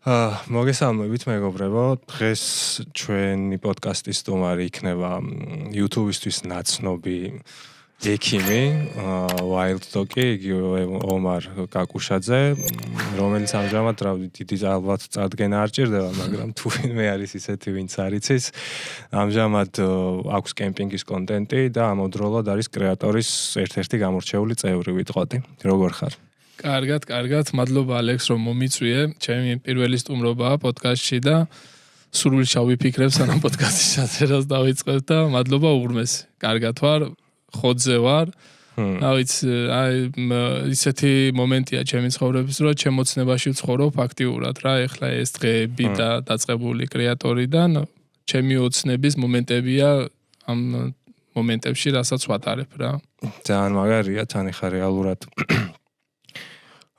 მოგესალმებით მეგობრებო, დღეს ჩვენი პოდკასტის სტუმარი იქნება YouTube-ისთვის ნაცნობი ექიმი, Wild Dog-ი, იგივე ომარ კაკუშაძე, რომელიც ამჟამად დიდი ალბათ წარდგენა არ ჭირდება, მაგრამ თუ ვინმე არის ისეთი, ვინც არ იცის, ამჟამად აქვს კემპინგის კონტენტი და ამავდროულად არის კრეატორის ერთ-ერთი გამორჩეული წევრი, ვიტყოდი. როგორ ხარ? კარგად, მადლობა ალექს რომ მომიწვიე. ჩემი პირველი სტუმრობაა პოდკასტში და სრული შავიფიქრებ სანამ პოდკასტის ჩაწერას დავიწყებ და მადლობა უღრმესი. კარგად ვარ, ხოძზე ვარ. ისეთი მომენტია ჩემი ცხოვრების, რომ ჩემოცნებაში ვცხოვრობ აქტიურად რა. ეხლა ეს დღეები და დაწყებული კრეატორიდან ჩემი ოცნების მომენტებია ამ მომენტებში, რასაც ვატარებ რა. ძალიან მაგარია, თან ეხა რეალურად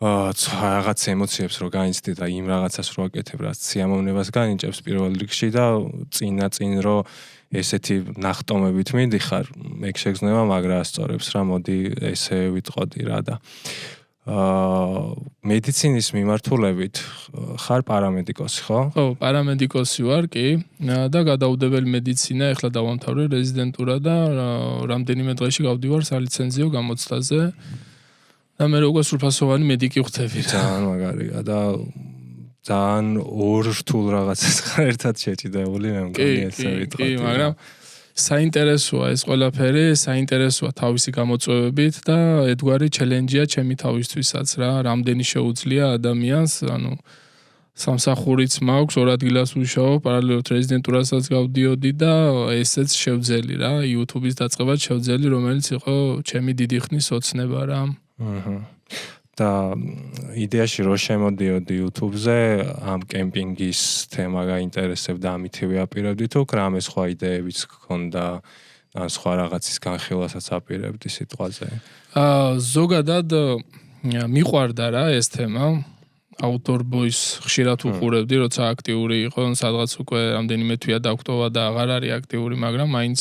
რაღაც ემოციებს რო განიცდი და იმ რაღაცას რო აკეთებ, რაც სიამოვნებას განიჭებს პირველ რიგში და წინ რო ესეთი ნახტომებით მიდიხარ, ეგ შეგრძნება მაგრა ასწორებს რა, მოდი ესე ვიტყოდი რა და მედიცინის მიმართულებით ხარ პარამედიკოსი, ხო? ხო, პარამედიკოსი ვარ, კი. და გადაუდებელი მედიცინა, ეხლა დავამთავრე რეზიდენტურა და რამდენიმე დღეში გავდივარ სალიცენზიო გამოცდაზე. და მე როგორ სრულფასოვანი მედიკი ვხდები რა. ძალიან მაგარია და ძალიან ორ რთულ რაღაცას ხარ ერთად შეჭიდებული, მე მგონი ესე ვიტყოდი. კი, მაგრამ საინტერესოა ეს ყველაფერი, საინტერესოა თავისი გამოწვევებით და ერთგვარი ჩელენჯია ჩემი თავისთვისაც რა. რამდენი შეუძლია ადამიანს, ანუ სამსახურიც მაქვს, ორ ადგილას ვუშაობ, პარალელურად რეზიდენტურასაც გავდიოდი და ესეც შევძელი რა, YouTube-ის დაწყებაც შევძელი, რომელიც იყო ჩემი დიდი ხნის ოცნება რა. და იდეაში რო შემოდიოდი YouTube-ზე ამ კემპინგის თემა გაინტერესებდა, ამითი ვიაპირებდი თუ რამე სხვა იდეებიც გქონდა ან სხვა რაღაცის განხილვასაც აპირებდი სიტყვაზე? ზოგადად მიყვარდა რა ეს თემა. Outdoor Boys ხშირად უყურებდი, როცა აქტიური იყო, სადღაც უკვე რამდენიმე თვეა დაგვტოვა და აღარ არის აქტიური, მაგრამ მაინც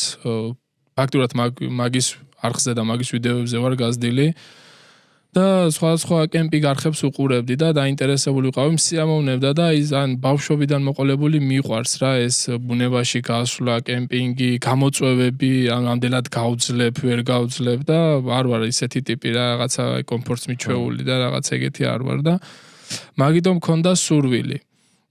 ფაქტურად მაგის არხზე და მაგის ვიდეოებზე ვარ გაზრდილი. და სხვა კემპინგ არხებს უყურებდი და დაინტერესებული ვიყავი, მსიამოვნებდა და ის ან ბავშვობიდან მოყოლებული მიყვარს რა ეს ბუნებაში გასვლა, კემპინგი, გამოწვევები, ან ამდენად გავძლებ, ვერ გავძლებ და არ ვარ ისეთი ტიპი რა, რაღაცა კომფორტს მიჩვეული და რაღაც ეგეთი არ ვარ და მაგიტომ მქონდა სურვილი.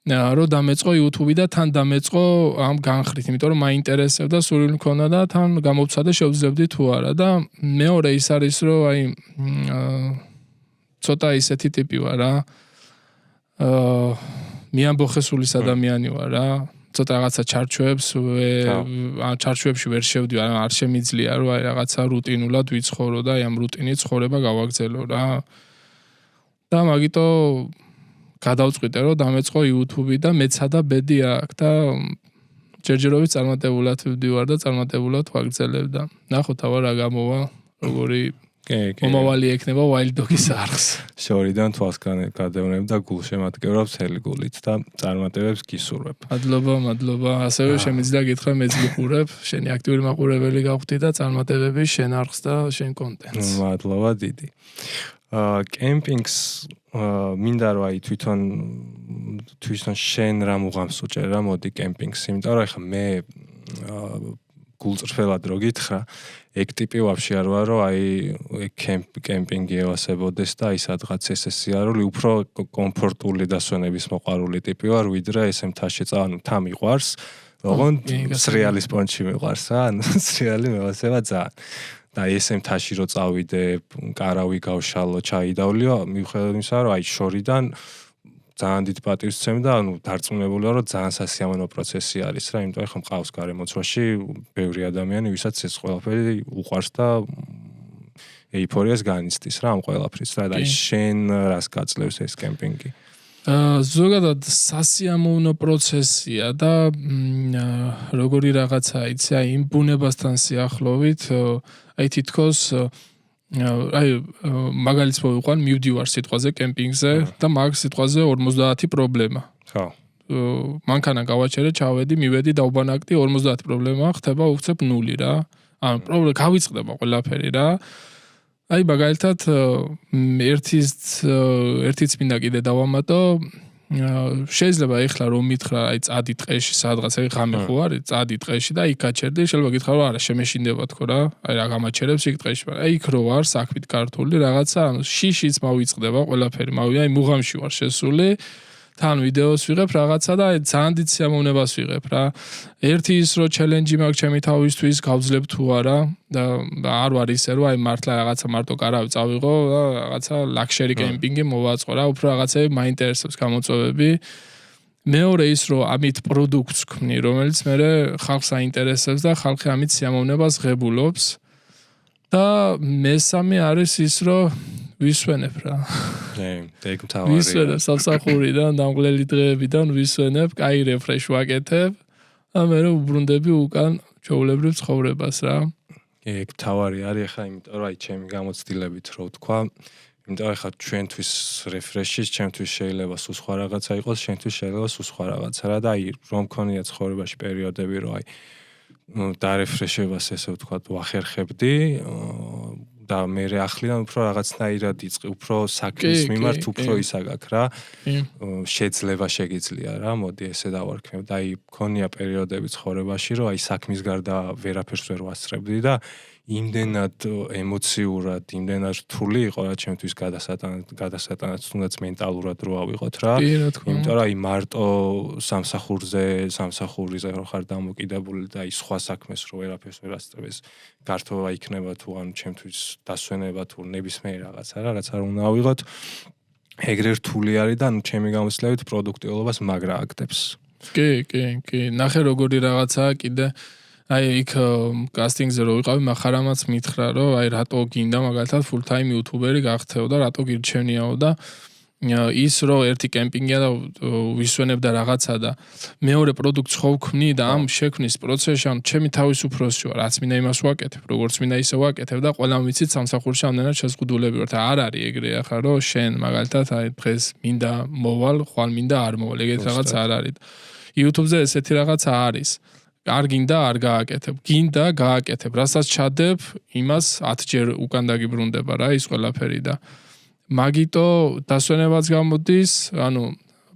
რომ დამეწყო YouTube და თან დამეწყო ამ განხრით, იმიტომ რომ მაინტერესებდა, სურვილი მქონდა და თან გამოვცადე შევძლებდი თუ არა და მეორე ის არის რომ აი ცოტა ისეთი ტიპი ვარ რა. მიამბოხესულის ადამიანი ვარ რა. ცოტა რაღაცა ჩარჩოებში ვერ შევდივარ, არ შემიძლია რომ აი რაღაცა რუტინულად ვიცხოვრო და აი ამ რუტინით ცხოვრება გავაგრძელო რა. და მაგიტო გადავწყვიტე რომ დამეწყო YouTube და მეცადა ბედი აქვს და ჯერჯერობით წარმატებულად ვდივარ და წარმატებულად ვაგრძელებ და ნახოთ აბა რა გამოვა, როგორი მომავალი ექნება Wild Dog-ის არხს. შორიდან თვალს გადევნებ და გულშემატკივრობ მთელი გულით და წარმატებებს გისურვებ. მადლობა. ასევე შემიძლია გითხრა მეც გიყურებ, შენი აქტიური მაყურებელი გავხდი და წარმატებები შენ არხს და შენ კონტენტს. მადლობა დიდი. კემპინგს მინდა რომ აი თვითონ შენ რა მუღამს უჭერ რა მოდი კემპინგს, იმიტომ რომ ახლა მე გულწრფელად რო გითხრა, ეგ ტიპი ვაფშე არ ვარ, რომ აი კემპინგი ევასებოდეს და აი სადღაც ეს სიარული უფრო კომფორტული დასვენების მოყვარული ტიპი ვარ, ვიდრე ესე მთაში წავ, თა მიყვარს, ოღონდ სრიალის პონჩი მიყვარს რა, ანუ სრიალი მევასება ძალიან. და ესე მთაში რო წავიდე, კარავი გავშალო, ჩაიდავლიო, მიუხედავად იმისა, რომ აი შორიდან ძალიან დიდ პატივს ვცემ და ანუ დარწმუნებული ვარ, რომ ძალიან სასიამოვნო პროცესი არის რა, იმიტომ რომ მყავს გარემოცვაში ბევრი ადამიანი, ვისაც ეს ყველაფერი უყვარს და ეიფორიას განიცდის რა ამ ყველაფრის რა და აი შენ რას გაძლევს ეს კემპინგი? ზოგადად სასიამოვნო პროცესია და როგორი რაღაცა იცი, აი იმ ბუნებასთან სიახლოვით, აი თითქოს აი მაგალითს მოვიყვან, მივდივარ სიტყვაზე კემპინგზე და მაგ სიტყვაზე 50 პრობლემა. ხო. მანქანა გავაჩერე, ჩავედი, მივედი დავბანაკდი, 50 პრობლემა ხდება უცებ 0 რა. ანუ პრობლემა გავიწყდება ყველაფერი რა. აი მაგალითად ერთიც მინდა კიდე დავამატო, შეიძლება ეხლა რომ მითხრა აი წადი ტყეში სადღაც აი ღამე ხო არის წადი ტყეში და იქ გაჩერდი შეიძლება გითხრა რომ არა შემეშინდება თქო რა აი რა გამაჩერებს იქ ტყეში მაგრამ აი იქ რო ვარ საქმით ქართული რაღაცა ანუ შიშიც მოვიწყდება ყველაფერი აი მუღამში ვარ შესული თან ვიდეოს ვიღებ რაღაცა და აი ძალიან დიდ სიამოვნებას ვიღებ რა ერთი ის რო ჩელენჯი მაქვს ჩემი თავისთვის გავძლებ თუ არა და არ ვარ ისე რომ აი მართლა რაღაცა მარტო კარავი წავიღო და რაღაცა ლაქშერი კემპინგი მოვაწყო რა უფრო რაღაცები მაინტერესებს გამოწვევები მეორე ის რომ ამით პროდუქტს ვქმნი რომელიც მე ხალხს აინტერესებს და ხალხი ამით სიამოვნებას ღებულობს და მესამე არის ის რომ ვისვენებ რა. ეგ მთავარია. ვისვენებ სამსახურიდან, დამღლელი დღეებიდან ვისვენებ, კაი რეფრეშ ვაკეთებ. და მე უბრუნდები უკან ჩვეულებრივ ცხოვრებას რა. ეგ მთავარი არის ახლა იმიტომ რომ აი ჩემი გამოცდილებით რო ვთქვა, იმიტომ ახლა ჩვენთვის რეფრეში, ჩემთვის შეიძლება სულ სხვა რაღაცა იყოს, შენთვის შეიძლება სულ სხვა რაღაცა რა და აი რომ მქონია ცხოვრებაში პერიოდები რომ აი დარეფრეშებას ესე ვთქვათ ვახერხებდი და მე ახლიდან უფრო რაღაცნაირად იწყე, უფრო საქმის მიმართ უფრო ისაგაკ რა. შეიძლება შეგიძლია რა, მოდი ესე დავარქმევ და აი მქონია პერიოდები ცხოვრებაში, რომ აი საქმის გარდა ვერაფერს ვერ ვასწრებდი და იმდენად ემოციურად, იმდენად რთული იყო რა ჩემთვის გადასატანად თუნდაც მენტალურად რო ავიღოთ რა. იმიტომ რომ აი მარტო სამსახურზე რო ხარ დამოკიდებული და აი სხვა საქმეს რო ვერაფერს ვერ ასწრებს, გართობა იქნება თუ ანუ ჩემთვის დასვენება თუ ნებისმიერ რაღაცა რა, რაც არ უნდა ავიღოთ. ეგრე რთული არის და ანუ ჩემი გამოცდილებით პროდუქტიულობას მაგრა აქტებს. კი, ნახე როგორი რაღაცაა კიდე აი იქ კასტინგზე რო ვიყავი, მახარამაც მითხრა, რომ აი რატო გინდა მაგალითად full time YouTuber-ი გახდეო და რატო გირჩენიაო და ის რო ერთი კემპინგია და ვისვენებ და რაღაცა და მეორე პროდუქტს ხო ვქმნი და ამ შექმნის პროცესში ან ჩემი თავის უფროსი ვარ, რაც მინდა იმას ვაკეთებ, როგორც მინდა ისე ვაკეთებ და ყველამ ვიცით სამსახურში ამდენად შეზღუდულები ვართ. არ არის ეგრე ახლა რომ შენ მაგალითად აი დღეს მინდა მოვალ, ხვალ მინდა არ მოვალ, ეგეთ რაღაც არ არის. YouTube-ზე ესეთი რაღაცა არის. არ გინდა არ გააკეთებ, გინდა გააკეთებ, რასაც ჩადებ, იმას 10 ჯერ უკან დაგიბრუნდება რა ის ყველაფერი და მაგიტო დასვენებაც გამოდის, ანუ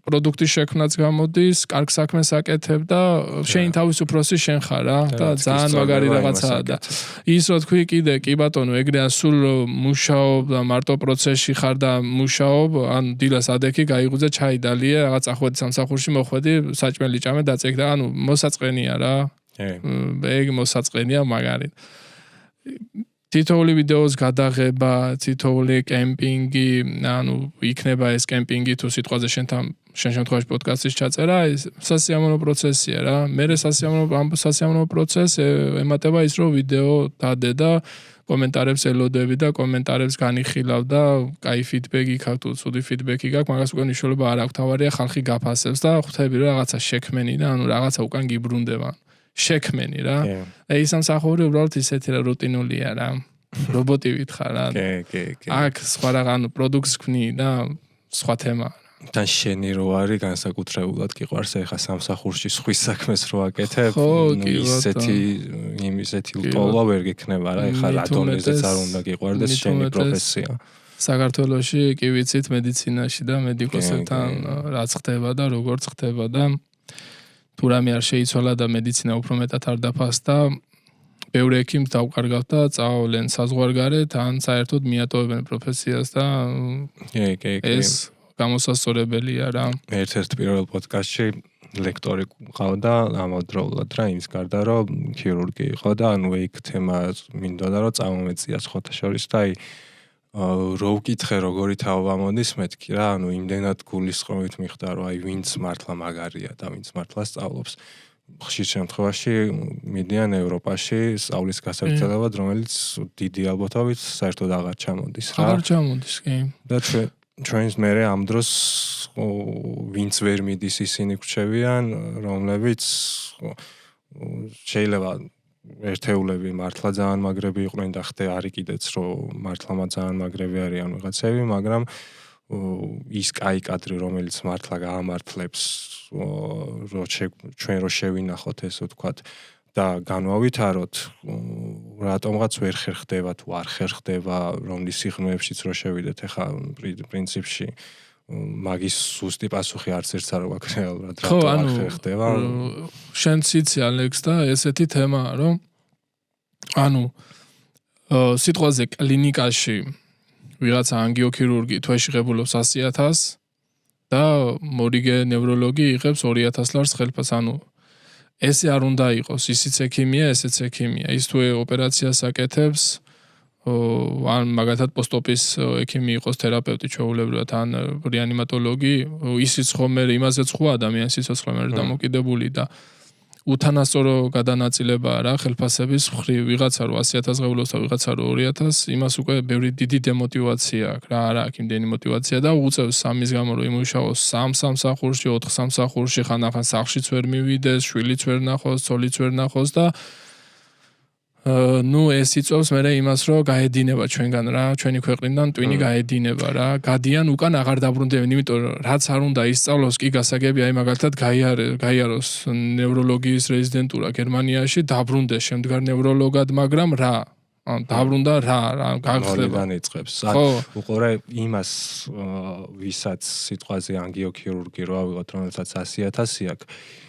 პროდუქტის შექმნაც გამოდის, კარგ საქმეს აკეთებ და შენი თავის უფროსი შენ ხარ რა და ძალიან მაგარი რაღაცაა და ის რო თქვი კიდე კი ბატონო ეგრეა სულ მუშაობ და მარტო პროცესში ხარ და მუშაობ, ან დილას ადექი გაიღუძე ჩაი დალიე, რაღაც ახვედი სამსახურში მოხვედი, საჭმელი ჭამე დაწეკ და ანუ მოსაწყენია რა. ეგ მოსაწყენია მაგარი. თითოეული ვიდეოს გადაღება, თითოეული კემპინგი, ანუ იქნება ეს კემპინგი თუ სიტყვაზე შენ შემთხვევაში პოდკასტის ჩაწერა, ეს სასიამოვნო პროცესია რა. მე სასიამოვნო პროცესს ემატება ის რომ ვიდეო დადე და კომენტარებს ელოდები და კომენტარებს განიხილავ და კაი ფიდბექი გაქვს თუ ცუდი ფიდბექი გაქვს, მაგას უკვე მნიშვნელობა არ აქვს, თავარია ხალხი გაფასებს და ხვდები რომ რაღაცა შექმენი და ანუ რაღაცა უკან გიბრუნდება. შექმენი რა. აი სამსახური უბრალოდ ისეთი რა რუტინულია რა. რობოტივით ხარ რა. კი. აქ სხვა რა ანუ პროდუქტს ვქმნი და სხვა თემა. და შენი რო არის განსაკუთრებულად გიყვარს ახლა სამსახურში სხვის საქმეს რო აკეთებ, ისეთი ლტოლვა ვერ გექნება რა, ახლა რატომეზეც არ უნდა გიყვარდეს შენი პროფესია. საქართველოში კი ვიცით მედიცინაში და მედიკოსებთან რაც ხდება და როგორც ხდება და თუ რამე არ შეიცვალა და მედიცინა უფრო მეტად არ დაფასდა, ბევრი ექიმს დავკარგავთ და წავავლენ საზღვარგარეთ, ან საერთოდ მიატოვებენ პროფესიას და ეს გამოსასწორებელია რა. ერთ-ერთ პირველ პოდკასტში ლექტორი ყავდა ამავდროულად რა იმის გარდა რომ ქირურგი იყო და ანუ ეგ თემა მინდოდა რომ წამომეწია სხვათა შორის და აი რო ვკითხე როგორი თაობა მოდის მეთქი რა ანუ იმდენად გულისწყრომით მიხვდა რომ აი ვინც მართლა მაგარია და ვინც მართლა სწავლობს ხშირ შემთხვევაში მიდიან ევროპაში სწავლის გასაგრძელებად რომელიც დიდი ალბათობით საერთოდ აღარ ჩამოდის რა. აღარ ჩამოდის კი. და ჩვენს მერე ამ დროს ვინც ვერ მიდის ისინი გრჩევიან, რომლებიც შეიძლება ერთეულები მართლა ძალიან მაგრები იყვნენ და ხდე არის კიდეც რომ მართლა ძალიან მაგრები არიან ვიღაცები, მაგრამ ის კაი კადრი რომელიც მართლა გაამართლებს ჩვენ რო შევინახოთ ესე ვთქვათ და განვავითაროთ რატომღაც ვერ ხერხდება თუ არ ხერხდება რომლის სიღრმეებშიც რო შევიდეთ ახლა პრინციპში მაგის ზუსტი პასუხი არც ერთს არ გვაქვს რეალურად ხო, რატო ანუ არ ხდება შენც იცი ალექს და ესეთი თემაა, რომ ანუ სიტყვაზე კლინიკაში ვიღაცა ანგიოქირურგი თვეში ღებულობს 100,000 და მორიგე ნევროლოგი იღებს 2,000 ლარს ხელფას, ანუ ესე არ უნდა იყოს, ისიც ექიმია, ესეც ექიმია. ის თუ ოპერაციას აკეთებს, ან მაგათად პოსტოპის ექიმი იყოს თერაპევტი ჩვეულებრივად, ან რეანიმატოლოგი, ისიც ხომ იმაზეც ხო ადამიანის სიცოცხლე მე დამოკიდებული და უთანასწორო გადანაწილებაა რა ხელფასების მხრივ ვიღაცა რო 100,000 ღებულობს და ვიღაცა რო 2,000 იმას უკვე ბევრი დიდი დემოტივაცია აქვს რა არა აქვს იმდენი მოტივაცია და უწევს სამის გამო რომ იმუშაოს 3 სამსახურში 4 სამსახურში ხანახან სახლშიც ვერ მივიდეს შვილიც ვერ ნახოს ცოლიც ვერ ნახოს და ნუ ეს იწევს მე იმას რომ გაედინება ჩვენგან რა ჩვენი ქვეყნიდან ტვინი გაედინება რა გადიან უკან აღარ დაბრუნდებიან იმიტომ რომ რაც არ უნდა ისწავლოს კი გასაგები აი მაგალითად გაიაროს ნევროლოგიის რეზიდენტურა გერმანიაში დაბრუნდეს შემდგარ ნევროლოგად მაგრამ რა დაბრუნდა რა გახდება განიწყებს უყურე იმას ვისაც სიტყვაზე ანგიოქირურგი რო ავიღოთ რომელსაც 100,000 აქვს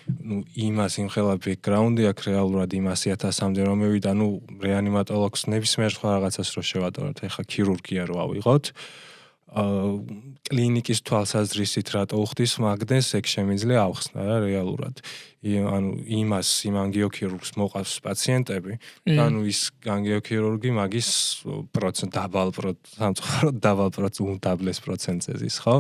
ну იმას იმხელა ბექგრაუნდი აქვს რეალურად იმ 100,000-მდე რომ მივიდა ну რეანიმატოლოგს ნებისმიერ სხვა რაღაცას რო შევატაროთ ეხა ქირურგია რო ავიღოთ კლინიკის თვალსაზრისით რატო უხდის მაგდენს ეგ შემიძლია ავხსნა რა რეალურად ანუ იმას იმ ანგიოქირურგს მოყავს პაციენტები ანუ ის ანგიოქირურგი მაგის დაბალ უდაბლეს პროცენტზე ზის ხო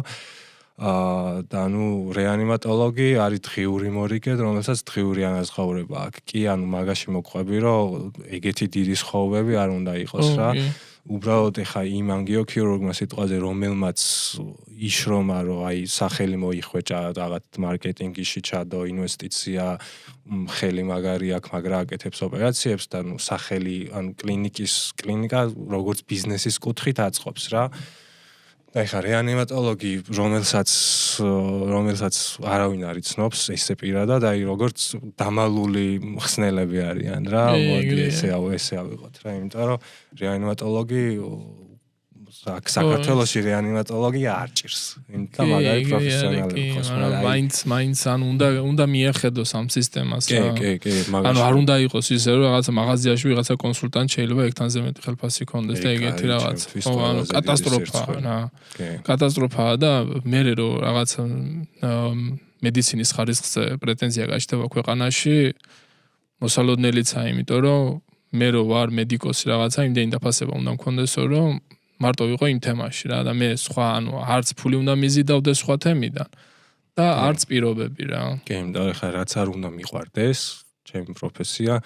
და ნუ რეანიმატოლოგი არის დღიური მორიგე, რომელსაც დღიური ანაზღაურება აქვს. კი, ანუ მაგაში მოყვები, რომ ეგეთი დიდი სხოვები არ უნდა იყოს რა. უბრალოდ ეხა იმ ანგიოქირურგმა სიტყვაზე რომელმაც იშრომა, რომ აი სახელი მოიხვეჭა რაღაც მარკეტინგში ჩადო ინვესტიცია, ხელი მაგარი აქვს, მაგრამ აკეთებს ოპერაციებს და ნუ სახელი ანუ კლინიკა როგორც ბიზნესის კუთხით აწყობს რა. და ეხა რეანიმატოლოგი რომელსაც არავინ არ იცნობს ესე პირადად აი როგორც დამალული ხსნელები არიან რა მოდი ესე ავიღოთ რა იმიტომ რომ რეანიმატოლოგი საქართველოში რეანიმატოლოგი არ ჭირს იმიტომ მაგარი პროფესიონალი იყოს მაინც ან უნდა მიეხედოს ამ სისტემას რა კი ანუ არ უნდა იყოს ისე რომ რაღაცა მაღაზიაში ვიღაცა კონსულტანტ შეიძლება ეგთანზე მეტი ხელფასი ქონდეს და ეგეთი რაღაც ანუ კატასტროფაა რა კატასტროფაა და მე რომ რაღაცა მედიცინის ხარისხზე პრეტენზია გაჩნდება ქვეყანაში მოსალოდნელიცაა იმიტომ რომ მე რო ვარ მედიკოსი რაღაცა იმდენი დაფასება უნდა მქონდესო რომ მარტო ვიყო იმ თემაში რა და მე სხვა ანუ არც ფული უნდა მიზიდავდე სხვა თემიდან და არც პირობები რა. კი, და ხა რაც არ უნდა მიყვარდეს, ჩემი პროფესია,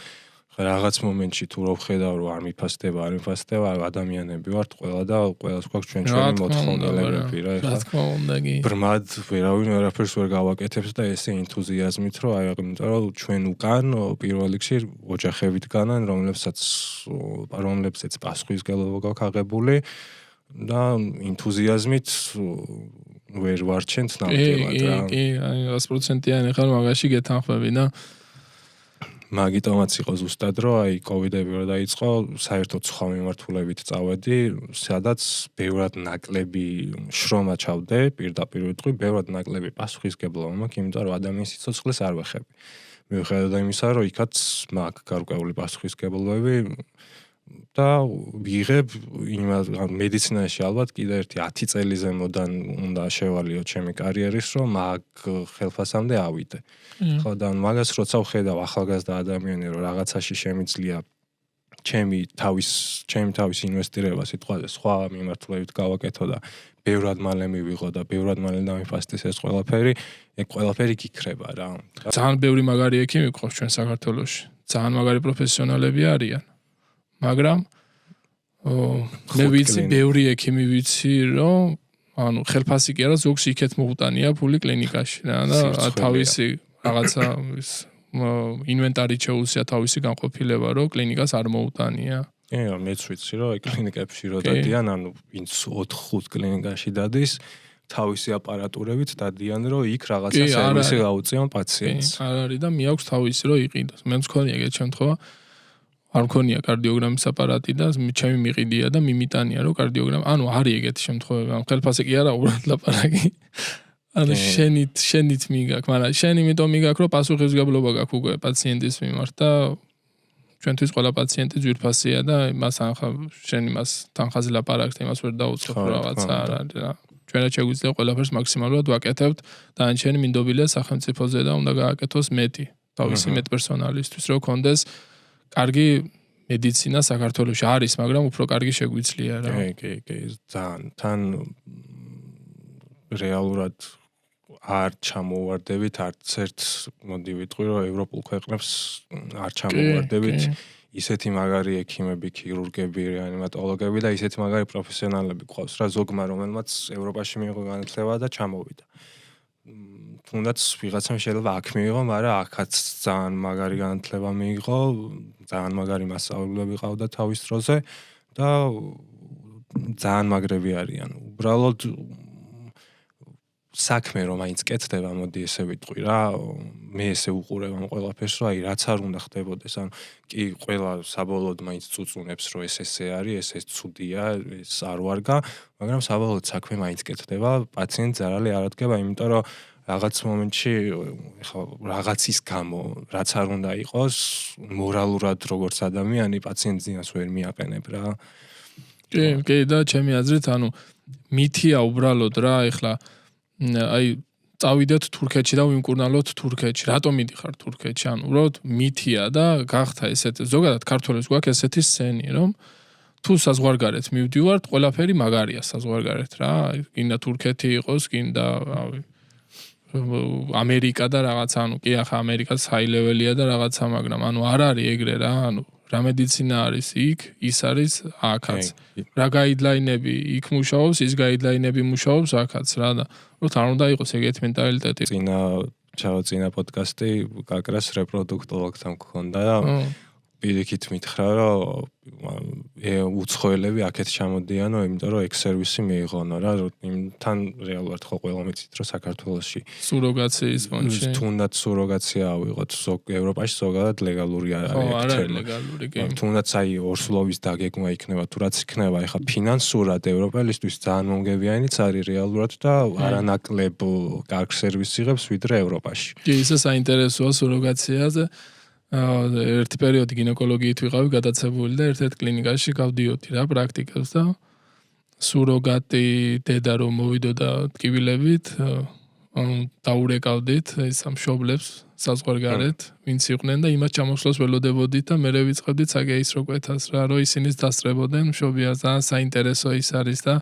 ხა რაღაც მომენტში თუ რო ვხედავ რომ არ მიფასდება, ადამიანები ვართ ყველა და ყველას გვაქვს ჩვენი მოთხოვნილებები რა ეხლა. რა თქმა უნდა კი. ბრმად ვერაფერს ვერ გავაკეთებს და ესე ენთუზიაზმით რომ აი იმიტომ რომ ჩვენ უკან პირველ რიგში ოჯახებით განან რომლებსაც პასუხისგებლობა გაქვს აღებული და ენთუზიაზმით ვერ ვარჩენთ ნამდვილად რა. კი, აი 100%-იანი ხარ მაგაში გეთანხმები და მაგიტომაც იყო ზუსტად რომ აი კოვიდები რო დაიწყო, საერთოდ სხვა მიმართულებით წავედი, სადაც ბევრად ნაკლები შრომა ჩავდე, პირდაპირ ვიტყვი, ბევრად ნაკლები პასუხისგებლობა მაქვს, იმიტომ რომ ადამიანის სიცოცხლეს არ ვეხები. მიუხედავად იმისა, რომ იქაც მაქვს გარკვეული პასუხისგებლობები და ვიღებ მედიცინაში ალბათ კიდე ერთი 10 წელი ზემოდან უნდა შევალიო ჩემი კარიერის რომ მაგ ხელფასამდე ავიდე. ხო და მაგას როცა ვხედავ ახალგაზრდა ადამიანი რომ რაღაცაში შემიძლია ჩემი თავის ინვესტირება სიტყვაზე სხვა მიმართულებით გავაკეთო და ბევრად მალე მივიღო და ბევრად მალე დამიფასდეს ეს ყველაფერი, ეგ ყველაფერი გიქრება რა. ძალიან ბევრი მაგარი ექიმი გყავს ჩვენ საქართველოში. ძალიან მაგარი პროფესიონალები არიან. მაგრამ მე ვიცი ბევრი ექიმი ვიცი რომ ანუ ხელფასი კი არა ზოგს იქეთ მოუტანია ფული კლინიკაში რა და თავისი რაღაცა ინვენტარი შეუსია თავისი განყოფილება რომ კლინიკას არ მოუტანია. კი, მეც ვიცი რომ აი კლინიკებში რო დადიან ანუ ვინც 4-5 კლინიკაში დადის თავისი აპარატურებით დადიან რომ იქ რაღაცა სერვისი გაუწიონ პაციენტს. არ არის და მე აქვს თავისი რომ იყიდოს. მე მქონია ეგეთ შემთხვევა არ მქონია კარდიოგრამის აპარატი და ჩემი მიყიდია და მიმიტანია რომ კარდიოგრამა ანუ არის ეგეთი შემთხვევები ამ ხელფასი კი არა უბრალოდ ლაპარაკი ანუ შენით მიგაქვს, მაგრამ შენ იმიტომ მიგაქვს, რომ პასუხისმგებლობა გაქვს უკვე პაციენტის მიმართ და ჩვენთვის ყველა პაციენტი ძვირფასია და მას ახლა შენ იმას თანხაზე ლაპარაკს, იმას ვერ დაუწყებ რაღაცა არ არის რა. ჩვენაც შეგვიძლია ყველაფერს მაქსიმალურად ვაკეთებთ და ანჩენი მინდობილია სახელმწიფოზე და უნდა გააკეთოს მეტი თავისი მეტ პერსონალისთვის, რომ კონდეს კარგი მედიცინა საქართველოში არის, მაგრამ უფრო კარგი შეგვიძლია რა. კი, ძალიან თან რეალურად არ ჩამოვარდებით არც ერთ მოდი ვიტყვი რომ ევროპულ ქვეყნებს არ ჩამოვარდებით ისეთი მაგარი ექიმები, ქირურგები, რეანიმატოლოგები და ისეთი მაგარი პროფესიონალები გვყავს რა ზოგმა რომელმაც ევროპაში მიიღო განათლება და ჩამოვიდა. თუნდაც ვიღაცამ შეიძლება აქ მიიღო, მაგრამ აქაც ძალიან მაგარი განათლება მიიღო, ძალიან მაგარი მასწავლებლები ყავდა თავის დროზე და ძალიან მაგრები არიან. უბრალოდ საქმე რომ მაინც კეთდება, მოდი ესე ვიტყვი რა, მე ესე უყურებ ამ ყველაფერს, რომ აი რაც არ უნდა ხდებოდეს, ანუ კი ყველა საბოლოოდ მაინც წუწუნებს, რომ ესე არის, ეს ცუდია, ეს არ ვარგა, მაგრამ საბოლოოდ საქმე მაინც კეთდება, პაციენტს ზარალი არ ადგება, იმიტომ რომ რაღაც მომენტში ეხლა რაღაცის გამო, რაც არ უნდა იყოს, მორალურად როგორც ადამიანი პაციენტს ძინას ვერ მიაყენებ რა. კი, და ჩემი აზრით, ანუ მითია უბრალოდ რა, ეხლა აი წავიდეთ თურქეთში და ვიმკურნალოთ თურქეთში. რატომ მიდიხარ თურქეთში? ანუ უბრალოდ მითია და გახთა ესეთი ზოგადად ქართველებს გვაქვს ესეთი სცენი, რომ თუ საზღვარგარეთ მივდივართ, ყველაფერი მაგარია საზღვარგარეთ რა. გინდა თურქეთი იყოს, გინდა ამერიკა და რაღაცა, ანუ კი ახლა ამერიკაც high level-ია და რაღაცა, მაგრამ ანუ არ არის ეგრე რა, ანუ რა მედიცინა არის იქ, ის არის აქაც. რა გაიდლაინები იქ მუშაობს, ის გაიდლაინები მუშაობს აქაც რა და რომ არ უნდა იყოს ეგეთი მენტალიტეტი. წინა პოდკასტი გაკრას რეპროდუქტოლოგთან გქონდა და პირიქით მითხრა, რომ უცხოელები აქეთ ჩამოდიანო, იმიტომ რომ ექს-სერვისი მიიღონო რა, თან რეალურად ხო ყველა მიცით, რომ საქართველოში სუროგაციის ფონდში თუნდაც სუროგაცია ავიღოთ, ევროპაში ზოგადად ლეგალური არ არის. არ არის ლეგალური, კი. თუნდაც აი ორსულოვის დაგეგმა იქნება, თუ რაც იქნება, ეხა ფინანსურად ევროპელისთვის ძალიან მომგებიანიც არის რეალურად და არანაკლებ კარგ სერვისს იღებს ვიდრე ევროპაში. კი, ისე საინტერესოა სუროგაციაზე. ერთი პერიოდი გინეკოლოგიით ვიყავი გადაცებული და ერთ-ერთ კლინიკაში გავდიოდი რა პრაქტიკას და სუროგატი დედა რომ მოვიდოდა ტკივილებით, ანუ დაურეკავდით ის სამშობლებს საზღვარგარეთ, ვინც იყვნენ და იმას ჩამოსვლას ველოდებოდით და მე ვიწყებდით საგეის როგვეთას რა, რომ ისინიც დასწრებოდნენ მშობიარს და საინტერესო ის არის და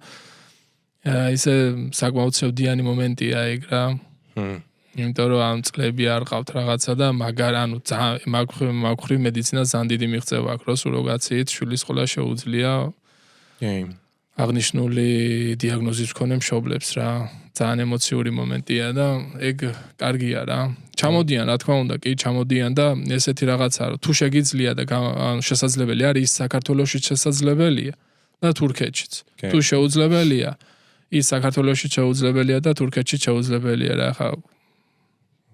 ისე საკმაოდ სევდიანი მომენტია ეგ რა. იმიტომ რომ ამ წლები არ ყავთ რაღაცა და მაგარ ანუ მაგხრივ მედიცინას ძალიან დიდი მიღწევა აქვს, რომ სუროგაციით შვილის ყოლა შეუძლია აღნიშნული დიაგნოზის მქონე მშობლებს რა. ძალიან ემოციური მომენტია და ეგ კარგია რა. ჩამოდიან, რა თქმა უნდა, კი ჩამოდიან და ესეთი რაღაცა რომ თუ შეგიძლია და ანუ შესაძლებელი არის ის საქართველოში შესაძლებელია და თურქეთშიც. თუ შეუძლებელია ის საქართველოში შეუძლებელია და თურქეთში შეუძლებელია რა ხა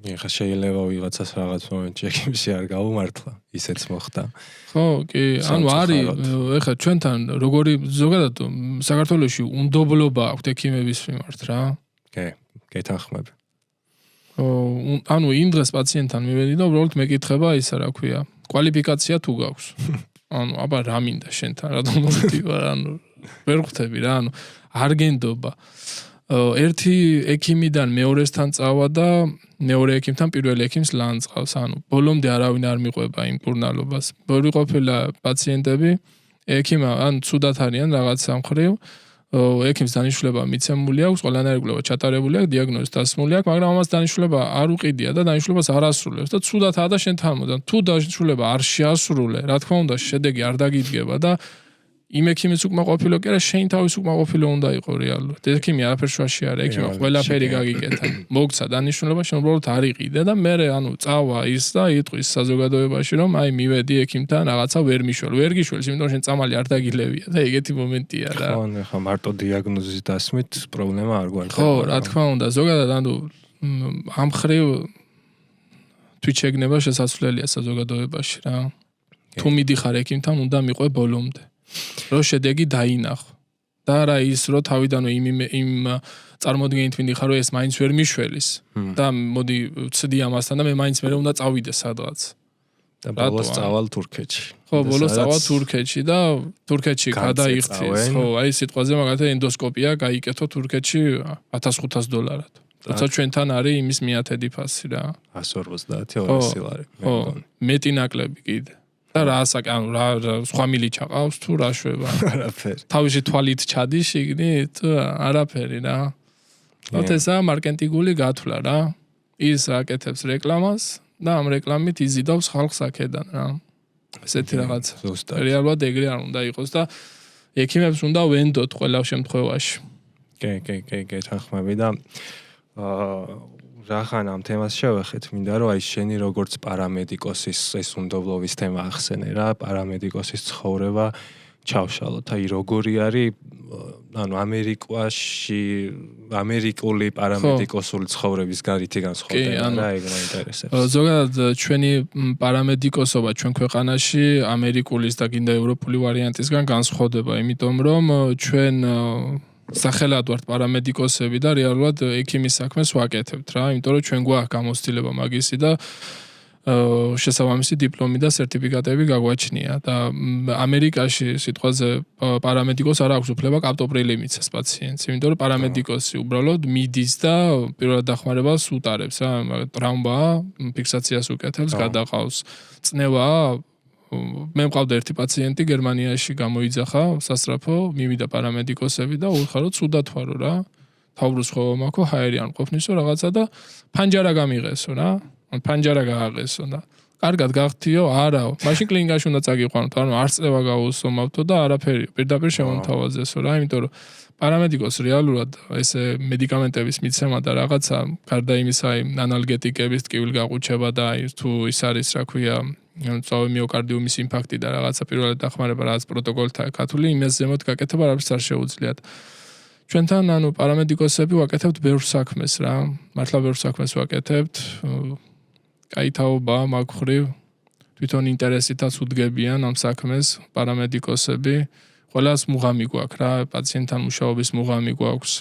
ეხლა შეიძლება ვიღაცას რაღაც მომენტში ექიმში არ გავუმართლა, ისეც მოხდა. ხო, კი, ანუ არის ეხლა ჩვენთან როგორი ზოგადად საქართველოში უნდობლობა აქვს ექიმების მიმართ რა. კი, გეთანხმები. ანუ იმ დღეს პაციენტთან მივედი და უბრალოდ მეკითხება ისა რა ქვია, კვალიფიკაცია თუ გაქვს. ანუ აბა რა მინდა შენთან, რატომ მოვიდივარ, ანუ ვერ ხვდები რა, ანუ არ გენდობა. ერთი ექიმიდან მეორესთან წავა და მეორე ექიმთან პირველი ექიმს ლანძღავს, ანუ ბოლომდე არავინ არ მიყვება იმ კურნალობას. ბევრი ყოფილა პაციენტები ექიმა ან ცუდად არიან რაღაც სამხრივ, ექიმს დანიშნულება მიცემული აქვს, ყველანაირი კვლევა ჩატარებული აქვს, დიაგნოზი დასმული აქვს, მაგრამ ამას დანიშნულება არ უყიდია და დანიშნულებას არ ასრულებს და ცუდადაა და შენ თამოდა. თუ დანიშნულება არ შეასრულე, რა თქმა უნდა, შედეგი არ დაგიდგება და იმ ექიმის უკმაყოფილო კი არა, შენ თავის უკმაყოფილო უნდა იყოს რეალურად. ექიმი არაფერ შუაში არ, ექიმი ყველაფერი გაგიკეთა. მოგცა დანიშნულება, შენ უბრალოდ არ იყიდე და მე ანუ წავა ის და იტყვის საზოგადოებაში, რომ აი მივედი ექიმთან, რაღაცა ვერ მიშველს, ვერ გიშველს, იმიტომ რომ შენ წამალი არ დაგილევია და ეგეთი მომენტია რა. ხო, ხა მარტო დიაგნოზის დასმით პრობლემა არ გვაქვს. ხო, რა თქმა უნდა, ზოგადად ანუ ამ ხრივ თვითშეგნება შესაძლებელია საზოგადოებაში რა. თუ მიდიხარ ექიმთან, უნდა მიყვე ბოლომდე. რომ შედეგი დაინახო. და არა ის, რომ თავიდანვე იმ წარმოდგენით მინდიხარ რომ ეს მაინც ვერ მიშველის და მოდი ვცდი ამასთან და მე მაინც მე უნდა წავიდე სადღაც და ბოლოს წავალ თურქეთში ხო ბოლოს წავალ თურქეთში და თურქეთში გადაიხციეს ხო აი სიტყვაზე მაგათი ენდოსკოპია გაიკეთო თურქეთში $1500 როცა ჩვენთან არის იმის მიათედი ფასი რა 150-200 ლარი ხო მეტი ნაკლები კიდე და ანუ რა სხვა მილი ჩაყავს თუ რა შვება არაფერი თავისი თვალით ჩადის შიგნით არაფერი რა ოტესა მარკეტინგული გათვლა რა ის აკეთებს რეკლამას და ამ რეკლამით იზიდავს ხალხს აქედან რა ესეთი რაღაც რეალურად ეგრე არ უნდა იყოს და ექიმებს უნდა ვენდოთ ყველა შემთხვევაში კი თანხმები და რახან ამ თემას შევეხეთ მინდა რომ აი შენი როგორც პარამედიკოსის ეს უნდობლობის თემა ახსენე რა პარამედიკოსის ცხოვრება ჩავშალოთ აი როგორი არის ანუ ამერიკული პარამედიკოსული ცხოვრების გარითი განსხვავდება რა ეგ მაინტერესებს ზოგადად ჩვენი პარამედიკოსობა ჩვენ ქვეყანაში ამერიკულის და კიდე ევროპული ვარიანტისგან განსხვავდება იმიტომ რომ ჩვენ სახელად ვართ პარამედიკოსები და რეალურად ექიმის საქმეს ვაკეთებთ რა იმიტომ რომ ჩვენ გვაქვს გამოცდილება მაგისი და შესაბამისი დიპლომი და სერტიფიკატები გაგვაჩნია და ამერიკაში სიტყვაზე პარამედიკოს არ აქვს უფლება კარტოფილი მიცეს პაციენტს იმიტომ რომ პარამედიკოსი უბრალოდ მიდის და პირველად დახმარებას უტარებს რა ტრაუმაა ფიქსაციას უკეთებს გადაყავს წნევაა მე მყავდა ერთი პაციენტი გერმანიაში გამოიძახა სასწრაფო მივიდა პარამედიკოსები და უთხარო ცუდად ვარო რა თავბრუს ხო მაქო ჰაერი არ მყოფნისო რაღაცა და ფანჯარა გამიღესო რა ფანჯარა გააღესო და კარგად გახთიო არაო მაშინ კლინიკაში უნდა წაგიყვანოთ ანუ არ წევა გაუსომავთო და არაფერი პირდაპირ შემომთავაზესო რა იმიტომ რომ პარამედიკოს რეალურად ესე მედიკამენტების მიცემა და რაღაცა გარდა იმისა ანალგეტიკების ტკივილგაყუჩება და თუ ის არის რა ქვია წავე მიოკარდიუმის ინფარქტი და რაღაცა პირველად დახმარება რაღაც პროტოკოლთან ქართული იმას ზემოთ გაკეთება არაფერს არ შეუძლიათ ჩვენთან ანუ პარამედიკოსები ვაკეთებთ ბევრ საქმეს რა მართლა ბევრ საქმეს ვაკეთებთ კაითაობა მაგხრივ თვითონ ინტერესითაც უდგებიან ამ საქმეს პარამედიკოსები ყველას მუღამი გვაქვს რა პაციენტთან მუშაობის მუღამი გვაქვს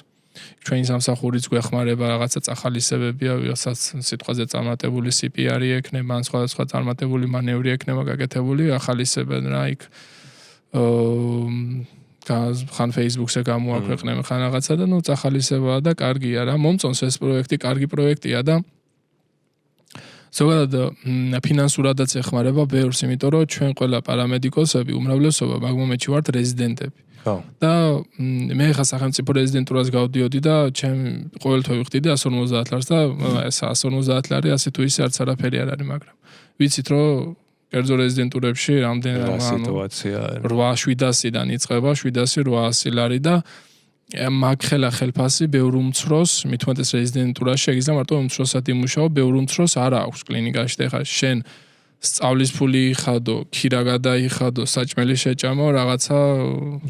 ჩვენი სამსახურიც გვეხმარება რაღაცა წახალისებებია ვიღაცას სიტყვაზე წარმატებული CPR-ი ექნება ან სხვადასხვა წარმატებული მანევრი ექნება გაკეთებული ახალისებენ რა იქ ხან Facebook-ზე გამოაქვეყნებ ხან რაღაცა და ნუ წახალისებაა და კარგია რა მომწონს ეს პროექტი კარგი პროექტია და ზოგადად ფინანსურადაც ეხმარება ბევრს იმიტომ რომ ჩვენ ყველა პარამედიკოსები უმრავლესობა მაგ მომენტში ვართ რეზიდენტები ხო და მე ხა სახელმწიფო რეზიდენტურას გავდიოდი და ჩემ ყოველთვე ვიხდიდი 150 ლარს და ეს 150 ლარი ასე თუ ისე არც არაფერი არ არის მაგრამ ვიცით რომ კერძო რეზიდენტურებში რამდენი სიტუაცია 8-700-დან იწყება 700-800 ლარი და მაგ ხელფასი ბევრ უმცროს მithumetes რეზიდენტურაში ეგიზა მარტო უმცროსად იმუშაო ბევრ უმცროს არა აქვს კლინიკაში და ხა შენ სწავლის ფული იხადო ქირა გადაიხადო საჭმელი შეჭამო რაღაცა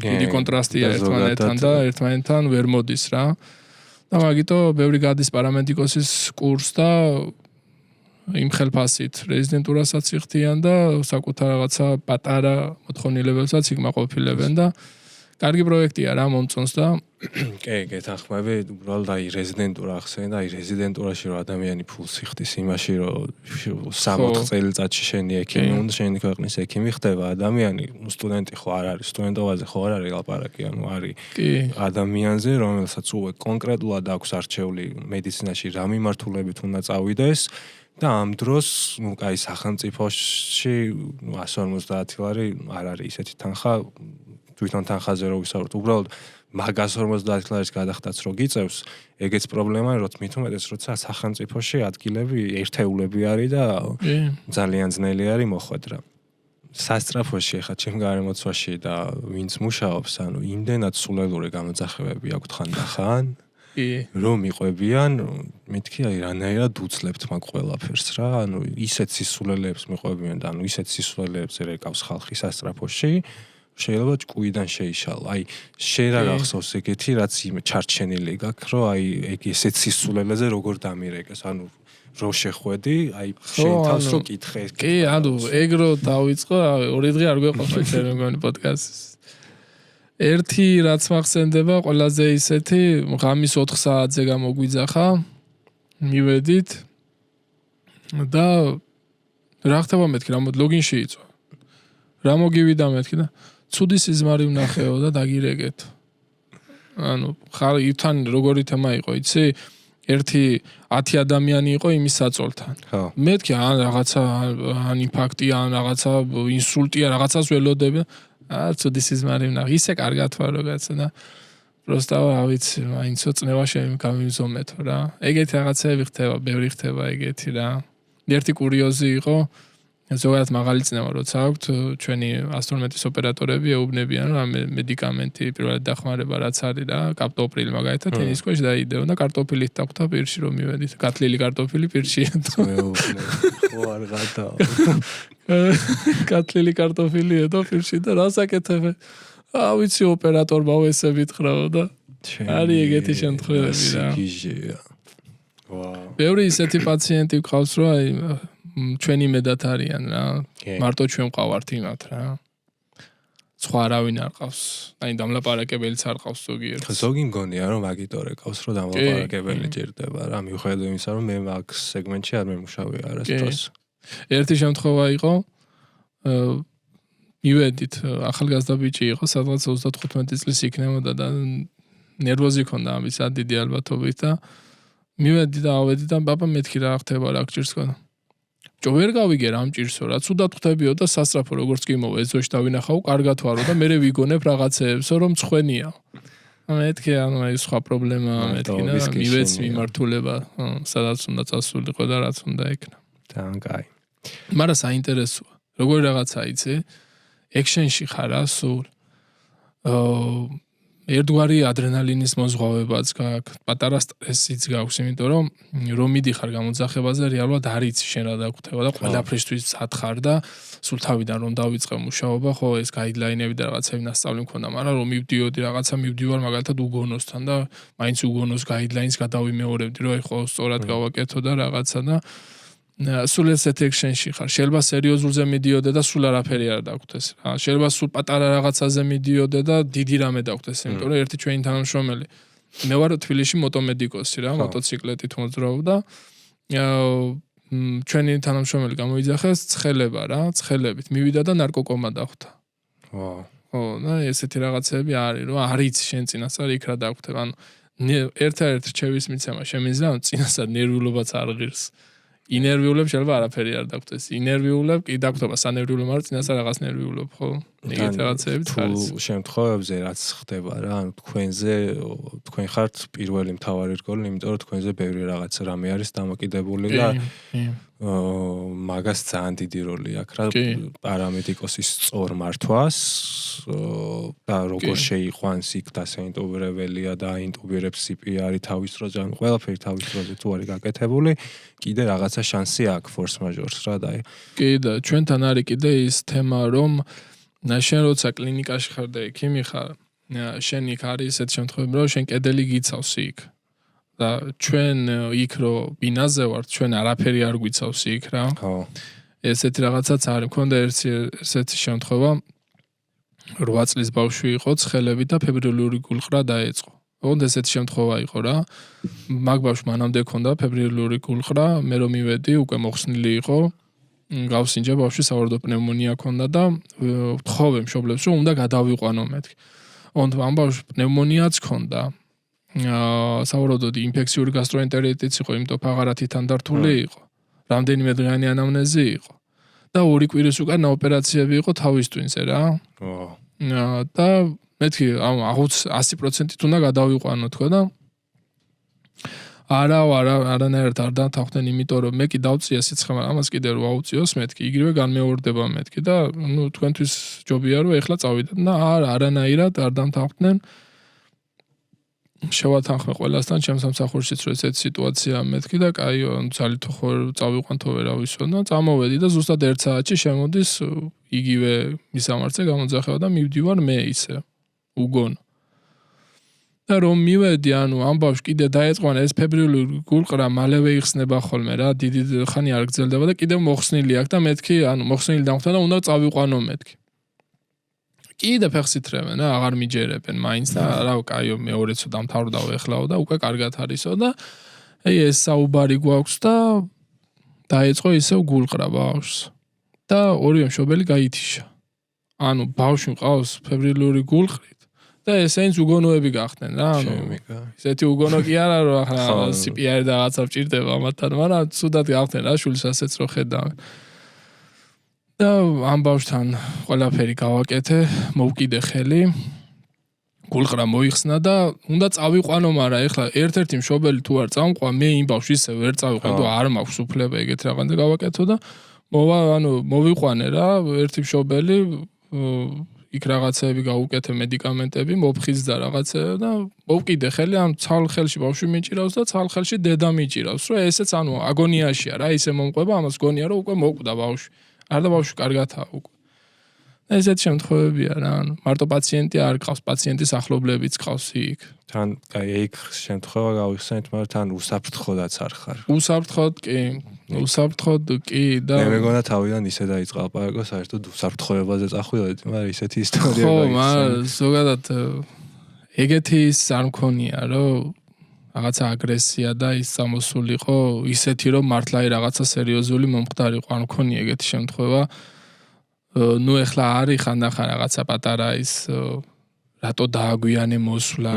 დიდი კონტრასტია ერთმანეთთან და ერთმანეთთან ვერ მოდის რა და მაგიტო ბევრი გადის პარამედიკოსის კურსს და იმ ხელფასით რეზიდენტურასაც იხდიან და საკუთარ რაღაცა პატარა მოთხოვნილებებსაც იკმაყოფილებენ და კარგი პროექტია რა მომწონს და კი გეთანხმები უბრალოდ აი რეზიდენტურა ახსენე და აი რეზიდენტურაში რომ ადამიანი ფულს იხდის იმაში რომ 60 წელიწადში შენი ექიმი უნდა შენი ქვეყნის ექიმი ხდება ადამიანი სტუდენტი ხო არ არის სტუდენტობაზე ხო არ არის ლაპარაკი ანუ არის ადამიანზე რომელსაც უე კონკრეტულად აქვს არჩეული მედიცინაში რა მიმართულებით უნდა წავიდეს და ამ დროს ნუ კაი სახელმწიფოში 150 ლარი არ არის ისეთი თანხა თვითონ თანხაზე რო ვისაუბროთ უბრალოდ მაგ 150 ლარის გადახდაც რო გიწევს ეგეც პრობლემაა რომ მithumetes როცა სახელმწიფოში ადგილები ერთეულები არის და ძალიან ძნელი არის მოხვედრა სასწრაფოში ხა ჩემ გარემოცვაში და ვინც მუშაობს ანუ იმდენად სულელური გამოძახებები აქვთ ხანდახან რომ მიყვებიან მეთქი აი რანაირად უცლებთ მაგ ყველაფერს რა ანუ ისეთ სისულელეებს მიყვებიან და ანუ ისეთ სისულელეებს ერეკავს ხალხი სასწრაფოში შეიძლება ჭკუიდან შეიშალა. აი, შენ რა გახსოვს ეგეთი რაც ჩარჩენილი გაქვს, რომ აი ეგ ესეთ სისულელეზე როგორ დამირეკეს, ანუ რო შეხვედი, აი შენ თავს რო კითხე. კი, ანუ ეგ რო დავიწყო, 2 დღე არ გვეყოფა ჩვენ მეგონი პოდკასტს. ერთი რაც მახსენდება ყველაზე ისეთი ღამის 4 საათზე გამოგვიძახა მივედით და რა ხდება მეთქი რა ლოგინში იწვა რა მოგივიდა მეთქი და ცუდი სიზმარი ვნახეო და დაგირეგეთ ანუ ხარ თან როგორი თემა იყო იცი ერთი 10 ადამიანი იყო იმის საწოლთან მეთქი ან რაღაცა ან ინფარქტი ან რაღაცა ინსულტია რაღაცას ველოდები ცუდი სიზმარი ვნახე ისე კარგად ვარ რაღაცა და просто რა ვიცი მაინც წნევა გამიმზომეთო რა ეგეთი რაღაცები ხდება ბევრი ხდება ეგეთი რა ერთი კურიოზი იყო ზოგადად მაღალი წნევა როცა აქვთ ჩვენი 112-ის ოპერატორები ეუბნებიან რომ მედიკამენტი პირველად დახმარება რაც არის რა კარტოფილი მაგალითად ტენის ქვეშ დაიდეო და კარტოფილით დახვდა პირში რომ მივედით კათლილი კარტოფილი პირში ხო არ გადა კათლილი კარტოფილი ედო პირში და რა საკეთებ ვიცი ოპერატორმა ვესებით ხრაო და არის ეგეთი შემთხვევები რა ბევრი ისეთი პაციენტი გყავს რომ აი ჩვენი მედათ არიან რა მარტო ჩვენ ვყავართ იმათ რა სხვა არავინ არ ყავს აი დამლაპარაკებელიც არ ყავს ზოგიერთ ზოგი მგონია რომ მაგიტორე ყავს რომ დამლაპარაკებელი ჭირდება რა მიუხედავად იმისა რომ მე მაგ სეგმენტში არ მემუშავე არასდროს ერთი შემთხვევა იყო მივედით ახალგაზრდა ბიჭი იყო სადღაც 35 წლის იქნებოდა და ნერვოზი ქონდა ამის დიდი ალბათობით და მივედი და ავედი და ბაბა მეთქი რა ხდება რა გჭირს ქონა ჯო ვერ გავიგე რა მჭირსო რა ცუდად ხვდებიო და სასწრაფო როგორც კი მოვა ეზოში დავინახავ კარგად ვარო და მე ვიგონებ რაღაცეებსო რომ მცხვენია მეთქი ანუ ეს სხვა პრობლემაა მეთქი და მივეც მიმართულება სადაც უნდა წასულიყო და რაც უნდა ეკნა თან კაი მაგრამ საინტერესოა როგორი რაღაცა იცი ექშენში ხარა სულ ერთგვარი ადრენალინის მოზღვავებაც გაქვს, პატარა სტრესიც გაქვს, იმიტომ რომ მიდიხარ გამოძახებაზე რეალურად არ იცი შენ რა დაგხვდება და ყველაფრისთვის სათხარ და სულ თავიდან რომ დავიწყე მუშაობა, ხო ეს გაიდლაინები და რაღაცები ნასწავლი მქონდა, მაგრამ რომ მივდიოდი რაღაცა მივდივარ მაგალითად უგონოსთან და მაინც უგონოს გაიდლაინს გადავიმეორებდი, რომ აი ხო სწორად გავაკეთო და რაღაცა და სულ ესეთ ექშენში ხარ. შეიძლება სერიოზულზე მიდიოდე და სულ არაფერი არ დაგხვდეს. შეიძლება სულ პატარა რაღაცაზე მიდიოდე და დიდი რამე დაგხვდეს, იმიტომ რომ ერთი ჩვენი თანამშრომელი მე ვარ თბილისში მოტომედიკოსი რა, მოტოციკლეტით მოძრაობდა. ჩვენი თანამშრომელი გამოიძახეს ცხელება რა, ცხელებით მივიდა და ნარკოკომა დახვდა. ხო, და ესეთი რაღაცები არის, რომ არ იცი შენ წინასწარ იქ რა დაგხვდება. ანუ ერთ-ერთ რჩევის მიცემა შემიძლია, რომ წინასწარ ნერვიულობაც არ ღირს. ინერვიულებ შეიძლება არაფერი არ დაგხვდეს. ინერვიულებ კი დაგხვდება სანერვიულო, მაგრამ წინასწარ რაღაც ნერვიულობ, ხო? ეგეთი რაღაცები არის. თუ შემთხვევებზე რაც ხდება რა, ანუ თქვენ ხართ პირველი მთავარი რგოლი, იმიტომ რომ თქვენზე ბევრი რაღაც რამე არის დამოკიდებული და მაგას ძალიან დიდი როლი აქვს რა პარამედიკოსის სწორ მართვას და როგორ შეიყვანს იქ დასაინტუბირებელია და აინტუბირებს CPR-ი თავის დროზე, ანუ ყველაფერი თავის დროზე თუ არის გაკეთებული, კიდე რაღაცა შანსი აქვს ფორს მაჟორს რა და კი და ჩვენთან არის კიდე ის თემა რომ შენ როცა კლინიკაში ხარ და ექიმი ხარ, შენ იქ არის ესეთ შემთხვევები რომ შენ კედელი გიცავს იქ და ჩვენ იქ რომ ბინაზე ვართ, ჩვენ არაფერი არ გვიცავს იქ რა. ხო. ესეთი რაღაცაც არის. მქონდა ესეთი შემთხვევა 8 წლის ბავშვი იყო, ცხელები და ფებრილური გულყრა დაეწყო. ოღონდ ესეთი შემთხვევა იყო რა. მაგ ბავშვს მანამდე ჰქონდა ფებრილური გულყრა, მე რომ მივედი, უკვე მოხსნილი იყო. გავსინჯა ბავშვი სავარაუდო პნევმონია ჰქონდა და ვთხოვე მშობლებს რომ უნდა გადავიყვანო მეთქი. ოღონდ ამ ბავშვს პნევმონიაც ჰქონდა. სავარაუდოდ ინფექციური გასტროენტერიტიც იყო, იმიტომ ფაღარათიდან დართული იყო. რამდენიმე დღიანი ანამნეზი იყო. და 2 კვირის უკან ოპერაციები იყო თავის ტვინზე რა. და მეთქი აღუც 100%-ით უნდა გადავიყვანო თქო და არანაირად არ დათანხმდნენ, იმიტომ რომ მე კი დავწია სიცხე, მაგრამ ამას კიდე რო აუწიოს მეთქი, იგივე განმეორდება მეთქი და ნუ თქვენთვის ჯობია რომ ეხლა წავიდეთ და არანაირად არ დამთანხმდნენ. შევათანხმე ყველასთან ჩემს სამსახურშიც რომ ესეთი სიტუაცია მეთქი და კაიო, ძალით ხო წავიყვანთო ვერავისო და წამოვედი და ზუსტად 1 საათში შემოდის იგივე მისამართზე გამოძახება და მივდივარ მე ისე უგონო. და რომ მივედი, ანუ ამ ბავშვს კიდე დაეწყო ეს ფებრილური გულყრა მალევე იხსნება ხოლმე რა, დიდი ხანი არ გრძელდება და კიდე მოხსნილი აქვს და მეთქი, ანუ მოხსნილი დამხვდა და უნდა წავიყვანო მეთქი. კიდე ფეხს ითრევენ რა, აღარ მიჯერებენ მაინც და რა კაიო მეორეცო დამთავრდაო ეხლაო და უკვე კარგად არისო და აი ეს საუბარი გვაქვს და დაეწყო ისევ გულყრა ბავშვს და ორივე მშობელი გაითიშა. ანუ ბავშვი მყავს ფებრილური გულყრით და ესენიც უგონოები გახდნენ რა, ანუ ისეთი უგონო კი არა რომ ახლა CPR და რაღაცა მჭირდება ამათთან, მაგრამ ცუდად გახდნენ რა შვილს ასეც რო ხედავენ. და ამ ბავშვთან ყველაფერი გავაკეთე, მოვკიდე ხელი, გულყრა მოიხსნა და უნდა წავიყვანო, მაგრამ ეხლა ერთ-ერთი მშობელი თუ არ წამყვა, მე იმ ბავშვს ისე ვერ წავიყვანო, არ მაქვს უფლება ეგეთ რაღაცა გავაკეთო და მოვიყვანე რა, ერთი მშობელი იქ რაღაცები გაუკეთე მედიკამენტები, მოფხიზდა რაღაცა და მოვკიდე ხელი, ამ ცალ ხელში ბავშვი მიჭირავს და ცალ ხელში დედა მიჭირავს, რომ ესეც ანუ აგონიაშია რა, ისე მომყვება, ამას გონია რომ უკვე მოკვდა ბავშვი. არ და ბავშვი კარგათაა უკვე. ესეთ შემთხვევებია რა, ანუ მარტო პაციენტი არ გყავს, პაციენტის ახლობლებიც გყავს იქ. თან აი ეგ შემთხვევა გავიხსენეთ, მაგრამ თან უსაფრთხოდაც არ ხარ. უსაფრთხოდ კი და მე მეგონა თავიდან ისე დაიწყა ლაპარაკო, საერთოდ უსაფრთხოებაზე წახვიდეთ, მაგრამ ისეთი ისტორია ხო, მაგრამ ზოგადად ეგეთი ის არ მქონია, რომ რაღაცა აგრესია და ის წამოსულიყო ისეთი, რომ მართლა რაღაცა სერიოზული მომხდარიყო, არ მქონია ეგეთი შემთხვევა. ნუ ეხლა არის ხანდახან რაღაცა პატარა ის რატო დააგვიანე მოსვლა,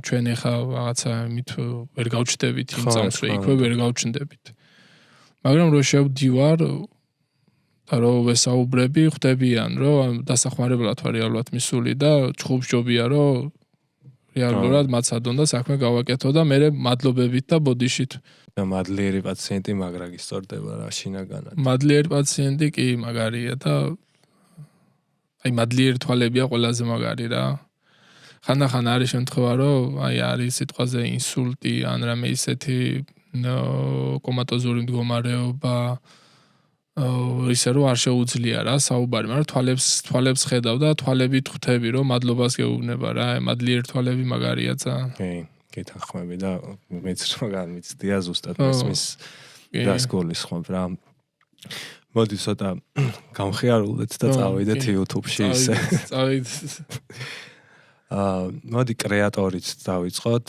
ჩვენ ეხლა რაღაცა მით ვერ გავჩნდებით იმ წამს, რომ იქვე ვერ გავჩნდებით. მაგრამ რო შევდივარ და რო ვესაუბრები, ხვდებიან, რომ დასახმარებლად ვარ რეალურად მისული და ჭხუბჯობია, რომ რეალურად მაცადონ და საქმე გავაკეთო და მე მადლობებით და ბოდიშით. და მადლიერი პაციენტი მაგრა გისწორდება რა შინაგანად. მადლიერი პაციენტი კი მაგარია და აი მადლიერი თვალებია ყველაზე მაგარი რა. ხანდახან არის შემთხვევა, რომ აი არის სიტყვაზე ინსულტი ან რამე ისეთი კომატოზური მდგომარეობა ისე რომ არ შეუძლია რა საუბარი, მაგრამ თვალებს ხედავ და თვალებით ხვდები, რომ მადლობას გეუბნება რა, მადლიერი თვალები მაგარია ძალიან. გეთანხმები და მეც მაგარ მიცდია ზუსტად მის დასკოლის ხომ რა. მოდი ცოტა გამხიარულეთ და წავიდეთ YouTube-ში ისე. წავიდეთ. მოდი კრეატორიც დავიწყოთ.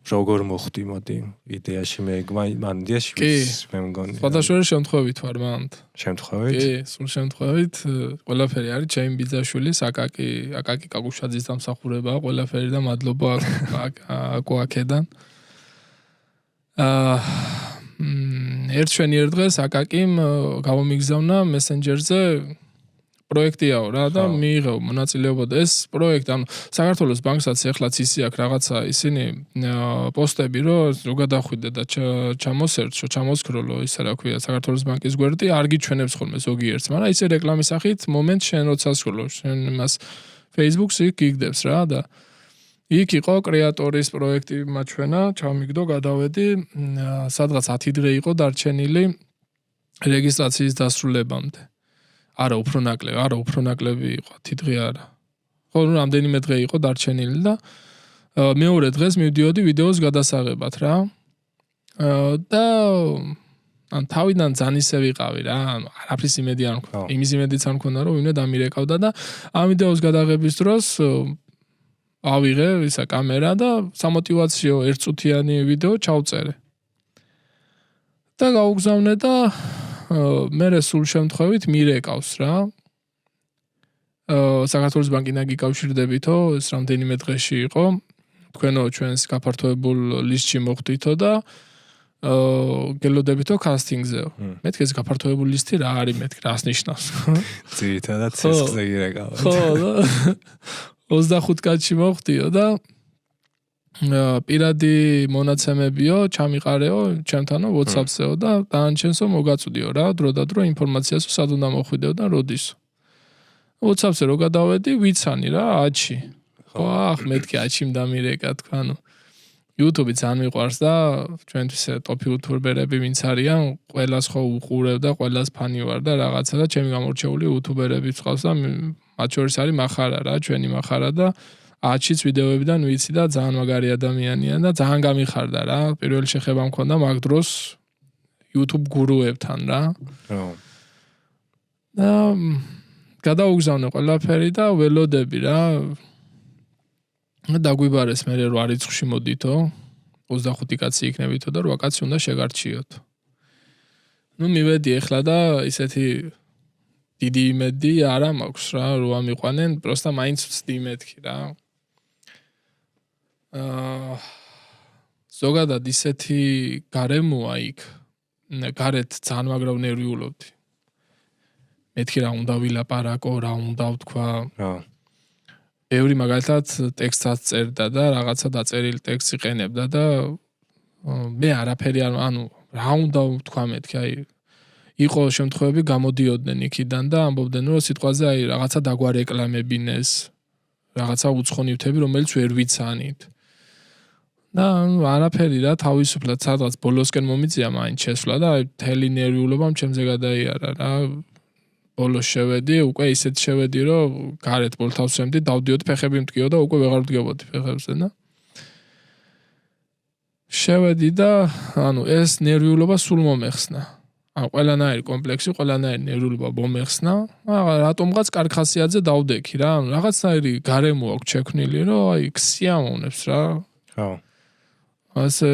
როგორ მოხდი, მოდი იდეაში მე მან იდეაში მე მგონი. სხვადასხვა შემთხვევით ვარ მანდ. შემთხვევით? კი, სულ შემთხვევით ყველაფერი არის ჩემი ბიძაშვილის აკაკი კაკუშაძის დამსახურებაა ყველაფერი და მადლობა აკაკიდან. ერთ დღეს აკაკიმ გამომიგზავნა მესენჯერზე პროექტიაო რა და მიიღო მონაწილეობა და ეს პროექტი ანუ საქართველოს ბანკსაც ეხლაც ისე აქვს რაღაცა ისინი პოსტები რო გადახვიდე და ჩამოსერჩო ჩამოსკროლო ისა რა ქვია საქართველოს ბანკის გვერდი არ გიჩვენებს ხოლმე ზოგიერთს მაგრამ ისე რეკლამის სახით მომენტ შენ როცა სკროლო შენ მას Facebook-ს გიგდებს რა და იქ იყო კრეატორის პროექტი მაჩვენა ჩამიგდო გადავედი სადღაც 10 დღე იყო დარჩენილი რეგისტრაციის დასრულებამდე არა უფრო ნაკლები იყო 10 დღე არა ხო რამდენიმე დღე იყო დარჩენილი და მეორე დღეს მივდიოდი ვიდეოს გადასაღებად რა და ან თავიდან ძალიან ისე ვიყავი რა არაფრის იმედი არ მქონდა იმის იმედიც არ მქონდა რომ ვინმე დამირეკავდა და ამ ვიდეოს გადაღების დროს ავიღე ისა კამერა და სამოტივაციო ერთწუთიანი ვიდეო ჩავწერე და გავუგზავნე და მე სულ შემთხვევით მირეკავს რა საქართველოს ბანკიდან გიკავშირდებითო ეს რამდენიმე დღეში იყო თქვენო ჩვენს გაფართოებულ ლისტში მოხვდითო და გელოდებითო კასტინგზეო მეთქე ეს გაფართოებული ლისტი რა არის მეთქე რას ნიშნავს ძირითადად ცესკზე ირეკავ ხო 25 კაცში მოხვდიო და პირადი მონაცემებიო ჩამიყარეო ჩემთანო WhatsApp-ზეო და დაანჩენსო მოგაწვდიო რა დრო და დრო ინფორმაციასო სად უნდა მოხვიდეო და როდისო WhatsApp-ზე რო გადავედი ვიცანი რა აჩი ხო მეთქე აჩიმ დამირეკა თქვანო YouTube-ი ძალიან მიყვარს და ჩვენთვის ტოპ იუთუბერები ვინც არიან ყველას ხო უყურებ და ყველას ფანი ვარ და რაღაცა და ჩემი გამორჩეული იუთუბერები ვწყავს და მათ შორის არის მახარა რა ჩვენი მახარა და აჩიც ვიდეოებიდან ვიცი და ძალიან მაგარი ადამიანია და ძალიან გამიხარდა რა პირველი შეხება მქონდა მაგ დროს YouTube გურუებთან რა და გადაუგზავნე ყველაფერი და ველოდები რა. დაგვიბარეს მე რო არიცხში მოდითო 25 კაცი იქნებითო და 8 კაცი უნდა შეგარჩიოთ. ნუ მივედი ეხლა და ისეთი დიდი იმედი არა მაქვს რა რო ამიყვანენ, პროსტა მაინც ვცდი მეთქი რა. ზოგადად ისეთი გარემოა იქ. გარეთ ძალიან მაგრად ნერვიულობდი. მეთქი რა უნდა ვილაპარაკო, რა უნდა ვთქვა. ბევრი მაგალითად ტექსტსაც წერდა და რაღაცა დაწერილი ტექსტი ყენებდა და მე არაფერი არ რა უნდა ვთქვა მეთქი აი იყო შემთხვევები გამოდიოდნენ იქიდან და ამბობდნენ რომ სიტყვაზე აი რაღაცა დაგვარეკლამებინეს რაღაცა უცხონივთები რომელიც ვერ ვიცანით და არაფერი რა თავისუფლად სადღაც ბოლოსკენ მომიწია მაინც შესვლა და აი მთელი ნერვიულობამ ჩემზე გადაიარა რა ბოლოს შევედი უკვე ისეთ შევედი რომ გარეთ ბოლთავს შემდი დავდიოდი ფეხები მტკიო და უკვე ვეღარ ვდგებოდი ფეხებზე და შევედი და ეს ნერვიულობა სულ მომეხსნა ყველანაირი კომპლექსი, ყველანაირი ნერვიულობა მომეხსნა. რატომღაც კარგ ხასიათზე დავდექი რა. რაღაცნაირი გარემო აქვს შექმნილი, რომ აი ქსიამოვნებს რა. ხო. ასე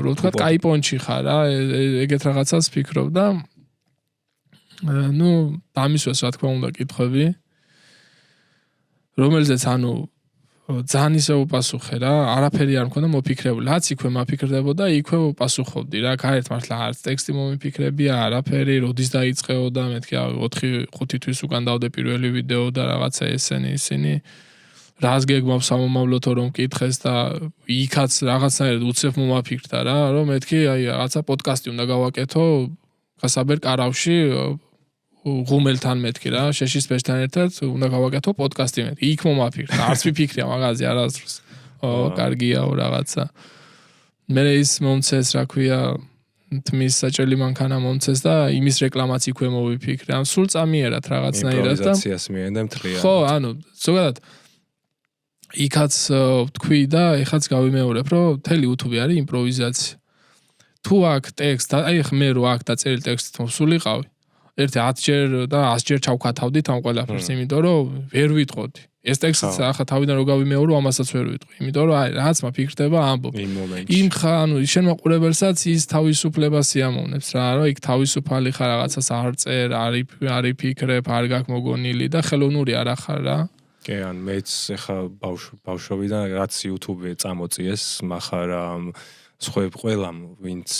რო თქვა კაი პონჩი ხარ რა, ეგეთ რაღაცას ფიქრობ და ნუ დამისვეს რა თქმა უნდა კითხვები. რომელზეც ძალიან ისე უპასუხე რა, არაფერი არ მქონდა მოფიქრებული. რაც იქვე მაფიქრდებოდა, იქვე უპასუხობდი რა. გარეთ მართლა არც ტექსტი მომიფიქრებია, არაფერი, როდის დაიწყეო და მეთქი 4-5 თვის უკან დავდე პირველი ვიდეო და რაღაცა ისინი. რას გეგმავს სამომავლოთო რომ მკითხეს და იქაც რაღაცნაირად უცებ მომაფიქრდა რა, რომ მეთქი აი რაღაცა პოდკასტი უნდა გავაკეთო გასაბერ კარავში ღუმელთან მეთქი რა, შეშის ბეჭდთან ერთად უნდა გავაკეთო პოდკასტი მეთქი. იქ მომაფიქრდა, არც ვიფიქრია მაგაზე არასდროს. კარგიაო რაღაცა. მე ის მომცეს, რა ქვია, თმის საჭელი მანქანა მომცეს და იმის რეკლამაც იქვე მოვიფიქრე. სულ წამიერად რაღაცნაირად და იმპროვიზაციას მიენდა მთლიანად. ხო, ზოგადად იქაც ვთქვი და ეხაც გავიმეორებ, რომ მთელი YouTube არის იმპროვიზაცია. თუ აქ ტექსტ, აი მე რო აქ დაწერილი ტექსტით მოსულიყავი ერთი 10 ჯერ და 100 ჯერ ჩავქათავდით ამ ყველაფერს, იმიტომ რომ ვერ ვიტყოდი. ეს ტექსტიც ახლა თავიდან რო გავიმეორო, ამასაც ვერ ვიტყვი. იმიტომ რომ აი რაღაც მაფიქრდება ამბობ. იმ შენ მაყურებელსაც ის თავისუფლება სიამოვნებს რა, რომ იქ თავისუფალი ხარ, რაღაცას არ წერ, არ იფიქრებ, არ გაქვს მოგონილი და ხელოვნური არ ახარ რა. კი, მეც ახლა ბავშვობიდან რაც YouTube-ზე წამოწიეს, מחარ სხვებ ყველამ ვინც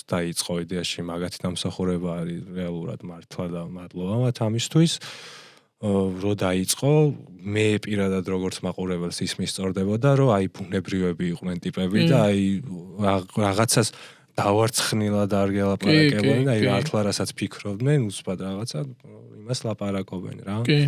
დაიწყო იდეაში მაგათი დამსახურება არის რეალურად მართლა და მადლობა მათ ამისთვის რო დაიწყო მე პირადად როგორც მაყურებელს ის მისწორდებოდა რომ აი ბუნებრივები იყვნენ ტიპები და აი რაღაცას დავარცხნილად არ გელაპარაკებდნენ აი მართლა რასაც ფიქრობდნენ უცბად რაღაცა იმას ლაპარაკობენ რა კი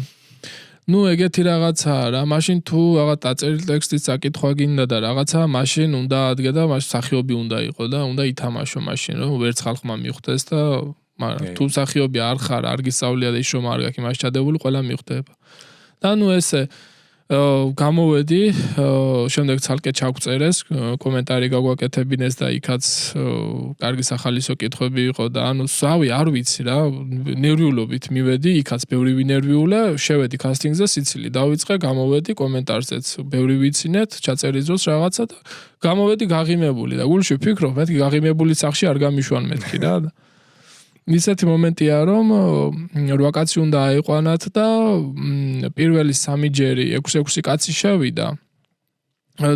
ნუ ეგეთი რაღაცაა რა, მაშინ თუ რაღაც დაწერილი ტექსტის საკითხვა გინდა და რაღაცა, მაშინ უნდა ადგე და მაშინ მსახიობი უნდა იყო და უნდა ითამაშო მაშინ, რომ ვერც ხალხმა მიხვდეს და მაგრამ თუ მსახიობი არ ხარ, არ გისწავლია და ის რომ არ გაქვს იმას ჩადებული, ყველა მიხვდება. და ნუ ესე გამოვედი, შემდეგ ცალკე ჩაგწერეს, კომენტარი გაგვაკეთებინეს და იქაც კარგი სახალისო კითხვები იყო და სავი არ ვიცი რა, ნერვიულობით მივედი, იქაც ბევრი ვინერვიულა, შევედი კასტინგზე სიცილი, დავიწყე, გამოვედი კომენტარზეც, ბევრი ვიცინეთ, ჩაწერის დროს რაღაცა და გამოვედი გაღიმებული და გულში ვფიქრობ, მეთქი გაღიმებული სახში არ გამიშვან მეთქი რა. ისეთი მომენტია რომ 8 კაცი უნდა აიყვანათ და პირველი 3 ჯერი 6 კაცი შევიდა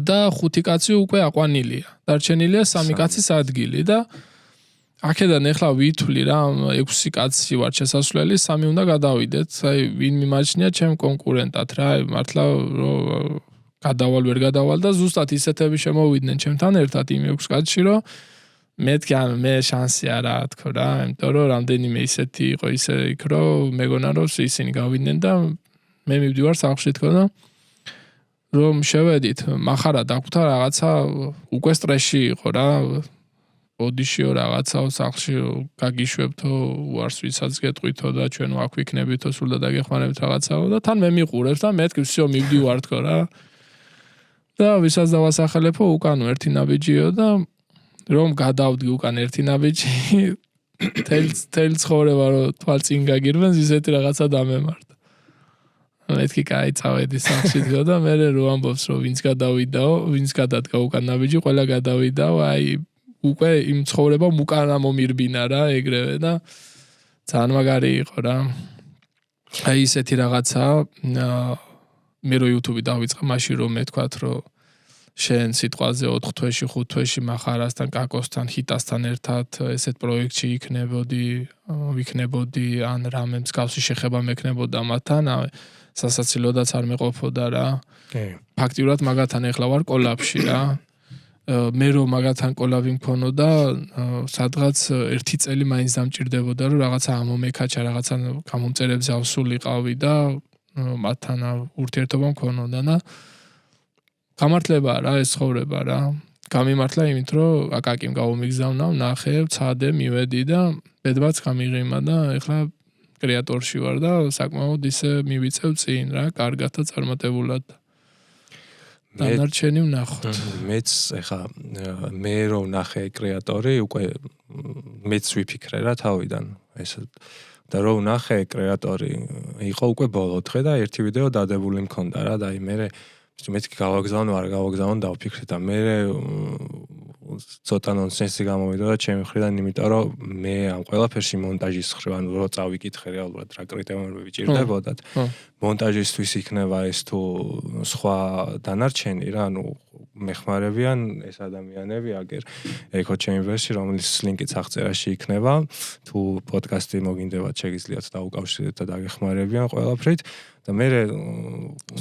და 5 კაცი უკვე აყვანილია. დარჩენილია 3 კაცის ადგილი და აქედან ახლა ვითვლი რა 6 კაცი ვარ შესასვლელი 3 უნდა გადავიდეთ. აი ვინ მიმაჩნია ჩემ კონკურენტად რა მართლა რომ გადავალ ვერ გადავალ და ზუსტად ისეთები შემოვიდნენ ჩემთან ერთად იმ 6 კაცში რომ მეთქი მე შანსი არა თქო რა, იმიტომ რომ რამდენიმე ისეთი იყო ისე იქ რომ მეგონა რომ ისინი გავიდნენ და მე მივდივარ სახლში თქო და რომ შევედით, מחარა დაგვთა რაღაცა უკვე სტრესში იყო რა, ოდიშიო რაღაცაო სახლში გაგიშვებთო, უარს ვისაც გეტყვითო და ჩვენ აქ ვიქნებითო სულ და დაგეხმარებთ რაღაცაო და თან მე მიყურებს და მეთქი всё მივდივარ თქო რა. და ვისაც დავასახელებო უკან ერთი ნაბიჯიო და რომ გადავდგი უკან ერთი ნაბიჯი თელ ცხოვრება რომ თვალწინ გაგირვენს ისეთი რაღაცა დამემართა. მეთქი კაი წავედი სახში თქო და მე რო ამბობს რომ ვინც გადავიდაო, ვინც გადადგა უკან ნაბიჯი, ყველა გადავიდაო, აი უკვე იმ ცხოვრებამ უკან მომირბინა რა ეგრევე და ძალიან მაგარი იყო რა. აი ისეთი რაღაცა მე რო YouTube-ი დავიწყე მაშინ რომ მე თქვათ რომ შენ სიტყვაზე 4 თვეში 5 თვეში მახარასთან კაკოსთან ჰიტასთან ერთად ესეთ პროექტში ვიქნებოდი ან რამე მსგავსი შეხება მექნებოდა მათთან სასაცილოდაც არ მეყოფოდა რა ფაქტიურად მაგათთან ეხლა ვარ კოლაბში რა მე რომ მაგათთან კოლაბი მქონოდა სადღაც 1 წელი მაინც დამჭირდებოდა რომ რაღაცა ამომეკაჩა რაღაცა გამომწერებზე ავსულიყავი და მათთან ურთიერთობა მქონოდა და გამართლება რა ეს ცხოვრება რა გამიმართლა იმით რომ აკაკიმ გავომიგზავნა ნახე ვცადე მივედი და ბედბაც გამიღიმა და ეხლა კრეატორში ვარ და საკმაოდ ისე მივიწევ წინ რა კარგად და წარმატებულად დანარჩენი ვნახოთ მეც ეხლა მე რომ ნახე კრეატორი უკვე მეც ვიფიქრე რა თავიდან ეს და რომ ნახე კრეატორი იყო უკვე ბოლო დღე და ერთი ვიდეო დადებული მქონდა რა და აი მე მეთქი გავაგზავნო არ გავაგზავნო დავფიქრე და მე ცოტა ნონსენსი გამოვიდა და ჩემი მხრიდან იმიტომ რომ მე ამ ყველაფერში მონტაჟის ხრი ანუ რო წავიკითხე რეალურად რა კრიტერიუმები ჭირდებოდათ მონტაჟისთვის იქნება ეს თუ სხვა დანარჩენი რა ანუ მეხმარებიან ეს ადამიანები აგერ ეკო ჩემბერსი რომელიც ლინკიც აღწერაში იქნება თუ პოდკასტი მოგინდებათ შეგიძლიათ დაუკავშირდეთ და დაგეხმარებიან ყველაფრით და მე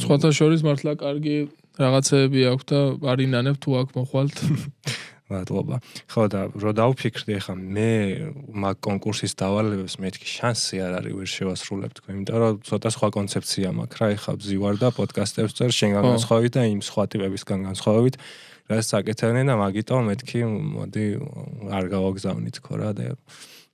სხვათა შორის მართლა კარგი რაღაცეები აქვს და არინანებ თუ აქ მოხვალთ მადლობა. ხო და რო დავფიქრდი ახლა მე მაგ კონკურსის დავალებას მეთქი შანსი არ არის ვერ შევასრულებ თქო, იმიტომ რომ ცოტა სხვა კონცეფცია მაქვს რა, ახლა ვზივარ და პოდკასტებს წერ შენგან განსხვავებით და იმ სხვა ტიპებისგან განსხვავებით, რაც საკეთებდნენ და მაგიტომ მეთქი მოდი არ გავაგზავნი თქო რა და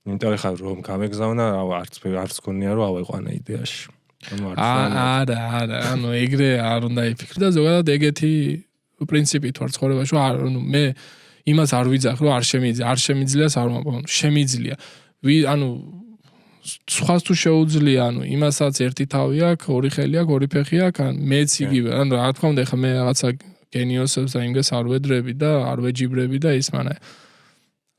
იმიტომ ახლა რომ გამეგზავნა არც გონია რომ ავეყვანე იდეაში. არა, ანუ ეგრე არ უნდა იფიქრე და ზოგადად ეგეთი პრინციპით ვარ ცხოვრებაში, ანუ მე იმას არ ვიძახ რომ არ შემიძლიას არ მომბო შემიძლია ანუ სხვას თუ შეუძლია ანუ იმასაც ერთი თავი აქვს ორი ხელი აქვს ორი ფეხი აქვს მეც იგივე ანუ რა თქმა უნდა ხა მე რაღაცა გენიოსებს და იმას არ ვედრები და არ ვეჯიბრები და ის მანა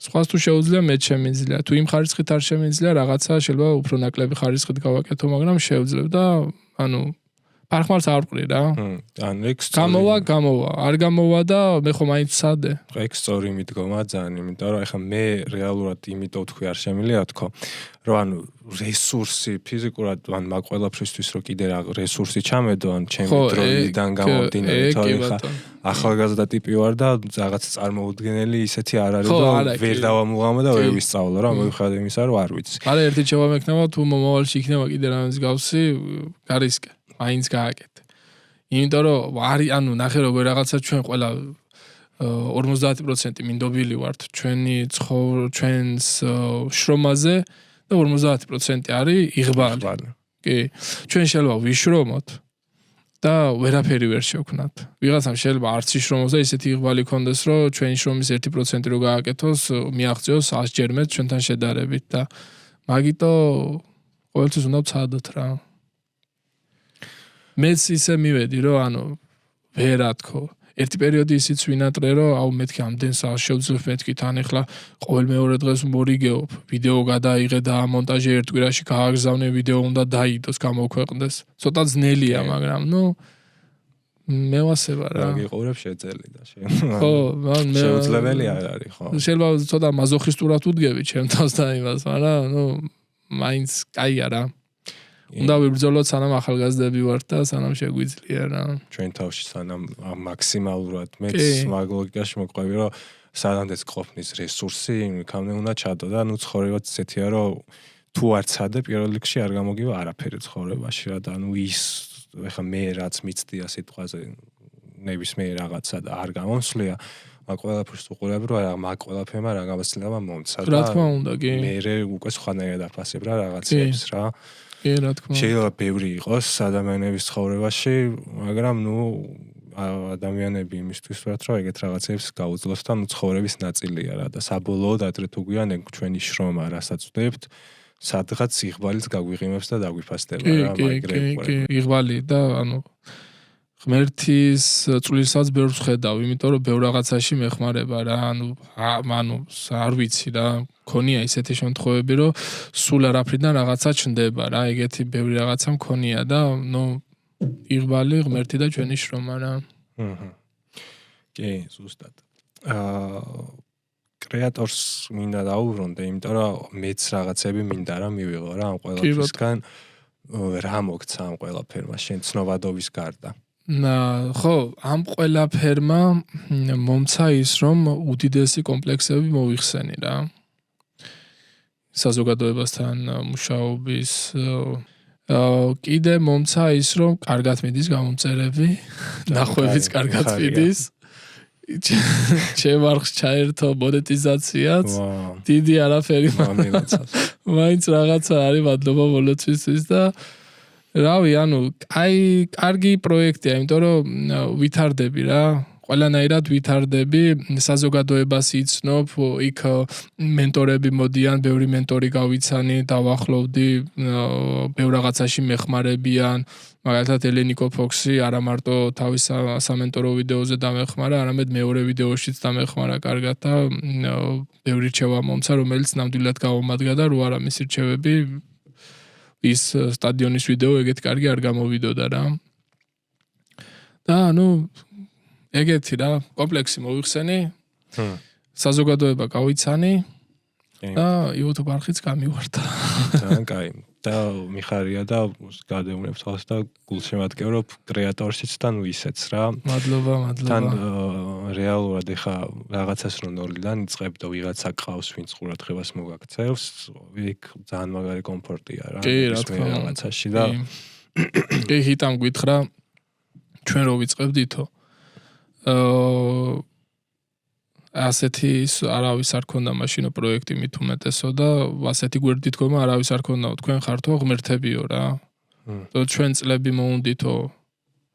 სხვას თუ შეუძლია მეც შემიძლია თუ იმ ხარისხით არ შემიძლია რაღაცა შეიძლება უფრო ნაკლები ხარისხით გავაკეთო მაგრამ შევძლებ და ანუ ფარხმალს არ ვყრი რა. ან ეგ გამოვა, არ გამოვა და მე ხომ მაინც ვცადე. ეგ სწორი მიდგომა ძალიან, იმიტომ რომ ეხლა მე რეალურად იმიტომ თქვი არ შემიძლია თქო, რომ ანუ რესურსი ფიზიკურად ან მაგ ყველაფრისთვის რომ კიდე რა რესურსი ჩამედო ან ჩემი დროიდან გამომდინარე თორე ხა ახალგაზრდა ტიპი ვარ და რაღაც წარმოუდგენელი ისეთი არ არის რომ ვერ დავამუღამო და ვერ ვისწავლო რა მოიხადე იმისა რომ არ ვიცი. არა ერთი შევა მექნება თუ მომავალში იქნება კიდე რამეს გავსი გარისკე მაინც გააკეთე. იმიტომ რომ არის ანუ ნახე რომ რაღაცა ჩვენ ყველა 50% მინდობილი ვართ ჩვენს შრომაზე და 50% არის იღბალი. კი, ჩვენ შეიძლება ვიშრომოთ და ვერაფერი ვერ შევქნათ. ვიღაცამ შეიძლება არც იშრომოს და ისეთი იღბალი ქონდეს რომ ჩვენი შრომის 1% რო გააკეთოს, მიაღწიოს 100 ჯერ მეტ ჩვენთან შედარებით და მაგიტო ყოველთვის უნდა ვცადოთ რა. მეც ისე მივედი რომ ანუ ვერა თქო ერთი პერიოდი ისიც ვინატრე რომ აუ მეთქი ამდენს არ შევძლებ მეთქი თან ახლა ყოველ მეორე დღეს მორიგეობ ვიდეო გადაიღე და მონტაჟი ერთ კვირაში გააგზავნე ვიდეო უნდა დაიდოს გამოქვეყნდეს ცოტა ძნელია მაგრამ ნუ მე ვასება რა გიყურებ შეძელი და შენ ხო მე შეუძლებელი არ არის ხო შეიძლება ცოტა მაზოხისტურად უდგები ჩემ თავს და იმას მაგრამ ნუ მაინც კაია რა უნდა ვიბრძოლოთ სანამ ახალგაზრდები ვართ და სანამ შეგვიძლია რა ჩვენ თავში სანამ მაქსიმალურად მეც მაგ ლოგიკაში მოყვები რომ სანამდეც ყოფნის რესურსი იქამდე უნდა ჩადო და ნუ ცხოვრებაც ისეთია რომ თუ არ ცადე პირველ რიგში არ გამოგივა არაფერი ცხოვრებაში რა და ნუ ის ეხა მე რაც მიცდია სიტყვაზე ნებისმიერ რაღაცა და არ გამომსვლია მაგ ყველაფერს უყურებ რომ რა მაგ ყველაფერმა რა გამოსცილება მომცა და რა თქმა უნდა კი მე უკვე სხვანაირად აფასებ რა რაღაცებს რა რა თქმა უნდა შეიძლება ბევრი იყოს ადამიანების ცხოვრებაში მაგრამ ნუ ადამიანები იმისთვის ვართ რომ ეგეთ რაღაცებს გაუძლოთ და ნუ ცხოვრების ნაწილია რა და საბოლოოდ ადრე თუ გვიან ეგ ჩვენი შრომა რასაც ვდებთ სადღაც იღბალიც გაგვიღიმებს და დაგვიფასდება რა კი, იღბალი და ანუ ღმერთის წვლილსაც ბევრს ხედავ, იმიტომ რომ ბევრ რაღაცაში მეხმარება რა, ანუ არ ვიცი რა, მქონია ისეთი შემთხვევები, რომ სულ არაფრიდან რაღაცა ჩნდება რა, ეგეთი ბევრი რაღაცა მქონია და იღბალი ღმერთი და ჩვენი შრომა რა. კი, ზუსტად. კრეატორს მინდა დაუბრუნდე, იმიტომ რომ მეც რაღაცები მინდა რა მივიღო რა ამ ყველაფრისგან. რა მოგცა ამ ყველაფერმა შენ ცნობადობის გარდა? ხო, ამ ყველაფერმა მომცა ის, რომ უდიდესი კომპლექსები მოიხსენი რა. საზოგადოებასთან მუშაობის კიდე მომცა ის, რომ კარგად მიდის გამომწერები, ნახვებიც კარგად მიდის. ჩემ არხს ჩაერთო მონეტიზაციაც, დიდი არაფერი მაინც რაღაცა არის მადლობა ბოლოცისთვის და რავი, ანუ კარგი პროექტია, იმიტომ რომ ვითარდები რა, ყველანაირად ვითარდები, საზოგადოებას იცნობ, იქ მენტორები მოდიან, ბევრი მენტორი გავიცანი, დავახლოვდი, ბევრ რაღაცაში მეხმარებიან, მაგალითად ელენიკო ფოქსი არა მარტო თავის სამენტორო ვიდეოზე დამეხმარა, არამედ მეორე ვიდეოშიც დამეხმარა კარგად და ბევრი რჩევა მომცა, რომელიც ნამდვილად გავამადგა და რო არა მისი რჩევები ის სტადიონის ვიდეო ეგეთი კარგი არ გამოვიდოდა რა. და ეგეთი რა, კომპლექსი მოიხსენი, საზოგადოება გავიცანი და YouTube არხიც გამივარდა. ძალიან კაი. და მიხარია და გადაუნებ თავს და გულშემატკივრობ კრეატორშიც და ისეც რა. მადლობა. თან რეალურად ეხა რაღაცას რო ნოლიდან იწყებ და ვიღაცა ყავს, ვინც ყურადღებას მოგაქცევს, იქ ძალიან მაგარი კომფორტია რა. კი, რა თქმა უნდა. რაღაცაში და კი, ჰიტამ გითხრა, ჩვენ რო ვიწყებდითო. ასეთი არავის არ ქონდა მაშინო პროექტი მით უმეტესო და ასეთი გვერდით დგომა არავის არ ქონდაო, თქვენ ხართო ღმერთებიო რა. და ჩვენ წლები მოუნდითო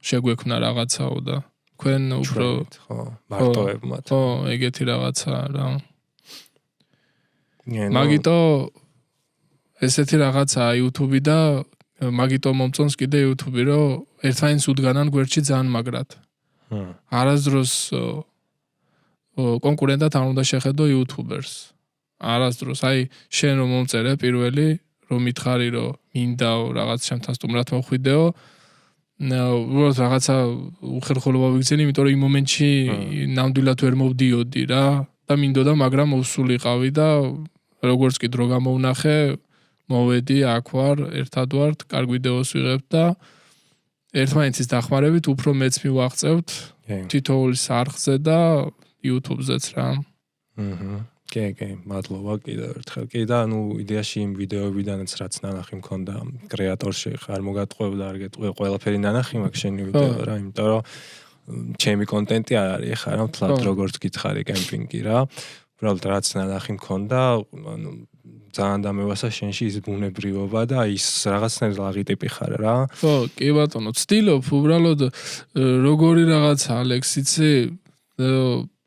შეგვექმნა რაღაცაო და თქვენ უფრო მარტოებმათ. ხო, ეგეთი რაღაცა რა. მაგიტო ესეთი რაღაცაა YouTube და მაგიტო მომწონს კიდე YouTube, რომ ერთმანეთს უდგანან გვერდში ძალიან მაგრად. არასდროს კონკურენტად არ უნდა შეხედო YouTubers. არასდროს, აი შენ რომ მომწერე პირველი, რომ მითხარი რომ მინდა რაღაც ჩემთან სტუმრად მოხვიდეო, უბრალოდ რაღაცა უხერხულობა ვიგზენი, იმიტომ რომ იმ მომენტში ნამდვილად ვერ მოვდიოდი რა და მინდოდა, მაგრამ მოვსულიყავი და როგორც კი დრო გამოვნახე, მოვედი აქ ვარ, ერთად ვართ, კარგ ვიდეოს ვიღებ და ერთმანეთის დახმარებით უფრო მეც მივაღწევთ თითოეულის არხზე და YouTube-ზეც რა. კი, მადლობა კიდევ ერთხელ. კი და იდეაში იმ ვიდეოებიდანაც რაც ნანახი მქონდა კრეატორში არ მოგატყუებდა, არ გეტყვი ყველაფერი ნანახი მაქვს შენი ვიდეო რა, იმიტომ რომ ჩემი კონტენტი არ არის ხა რა, თლად როგორც გითხარი კემპინგი რა. უბრალოდ რაც ნანახი მქონდა, ძალიან დამევასა შენში ის ბუნებრივობა და ის რაღაცნაირ ლაღი ტიპი ხარ რა. ხო, კი ბატონო, ვცდილობ უბრალოდ როგორი რაღაცა ალექს იცი,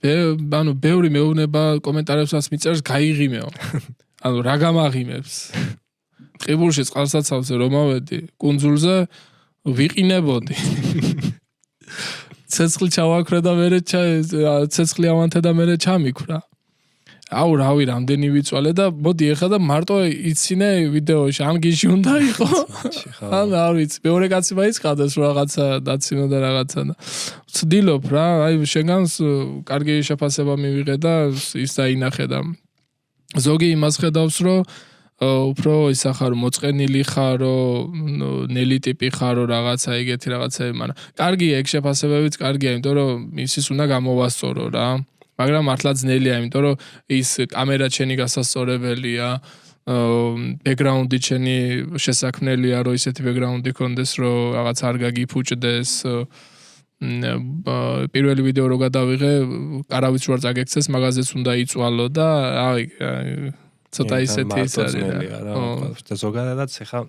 ბევრი მეუბნება კომენტარებსაც მიწერს გაიღიმეო. ანუ რა გამაღიმებს? ყიბულში წყალსაცავზე რომ ავედი, კუნძულზე ვიყინებოდი. ცეცხლი ჩავაქრა და მერე ცეცხლი ავანთე და მერე ჩამიქვრა. რავი, რამდენი ვიწვალე და მოდი ეხლა და მარტო იცინე ვიდეოში, ან გიჟი უნდა იყო. ან არ ვიცი, მეორე კაცი მაიწყდეს რაღაცა დაცინო და რაღაცა და ვცდილობ რა, აი შენგანს კარგი შეფასება მივიღე და ის დაინახე და ზოგი იმას ხედავს, რომ უფრო ისა ხარო მოწყენილი ხარო, ნელი ტიპი ხარო რაღაცა ეგეთი რაღაცები, მაგრამ კარგია ეგ შეფასებებიც კარგია, იმიტომ რომ ისის უნდა გამოვასწორო რა. მაგრამ მართლა ძნელია, იმიტომ რომ ის კამერა ჩენი გასასწორებელია, ბექგრაუნდი ჩენი შესაქმნელია, რომ ისეთი ბექგრაუნდი კონდეს, რომ რაღაც არ გაგიფუჭდეს. პირველი ვიდეო რო გადავიღე, არავის რო არ წაგექცეს, მაგაზეც უნდა იწვალო და აი ცოტა ისეთი ის არის რა. და ზოგადადაც ეხა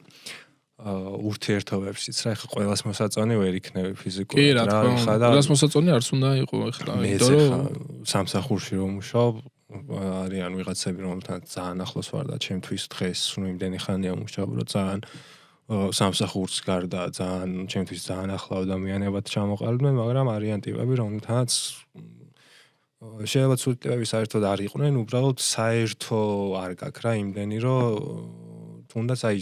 ურთიერთობებშიც რა, ეხლა ყველას მოსაწონი ვერ იქნები ფიზიკურად რა. კი, რა თქმა უნდა, ყველას მოსაწონი არც უნდა იყო ეხლა, იმიტომ რომ სამსახურში რომ მუშაობ, არიან ვიღაცები რომელთაც ძალიან ახლოს ვარ და ჩემთვის დღეს ნუ იმდენი ხანია მუშაობ რომ ძალიან სამსახურს გარდა ძალიან ჩემთვის ძალიან ახლო ადამიანებად ჩამოყალიბდნენ, მაგრამ არიან ტიპები რომელთაც შეიძლება ცუდ ტიპები საერთოდ არ იყვნენ, უბრალოდ საერთო არ გაქვს რა იმდენი რომ თუნდაც აი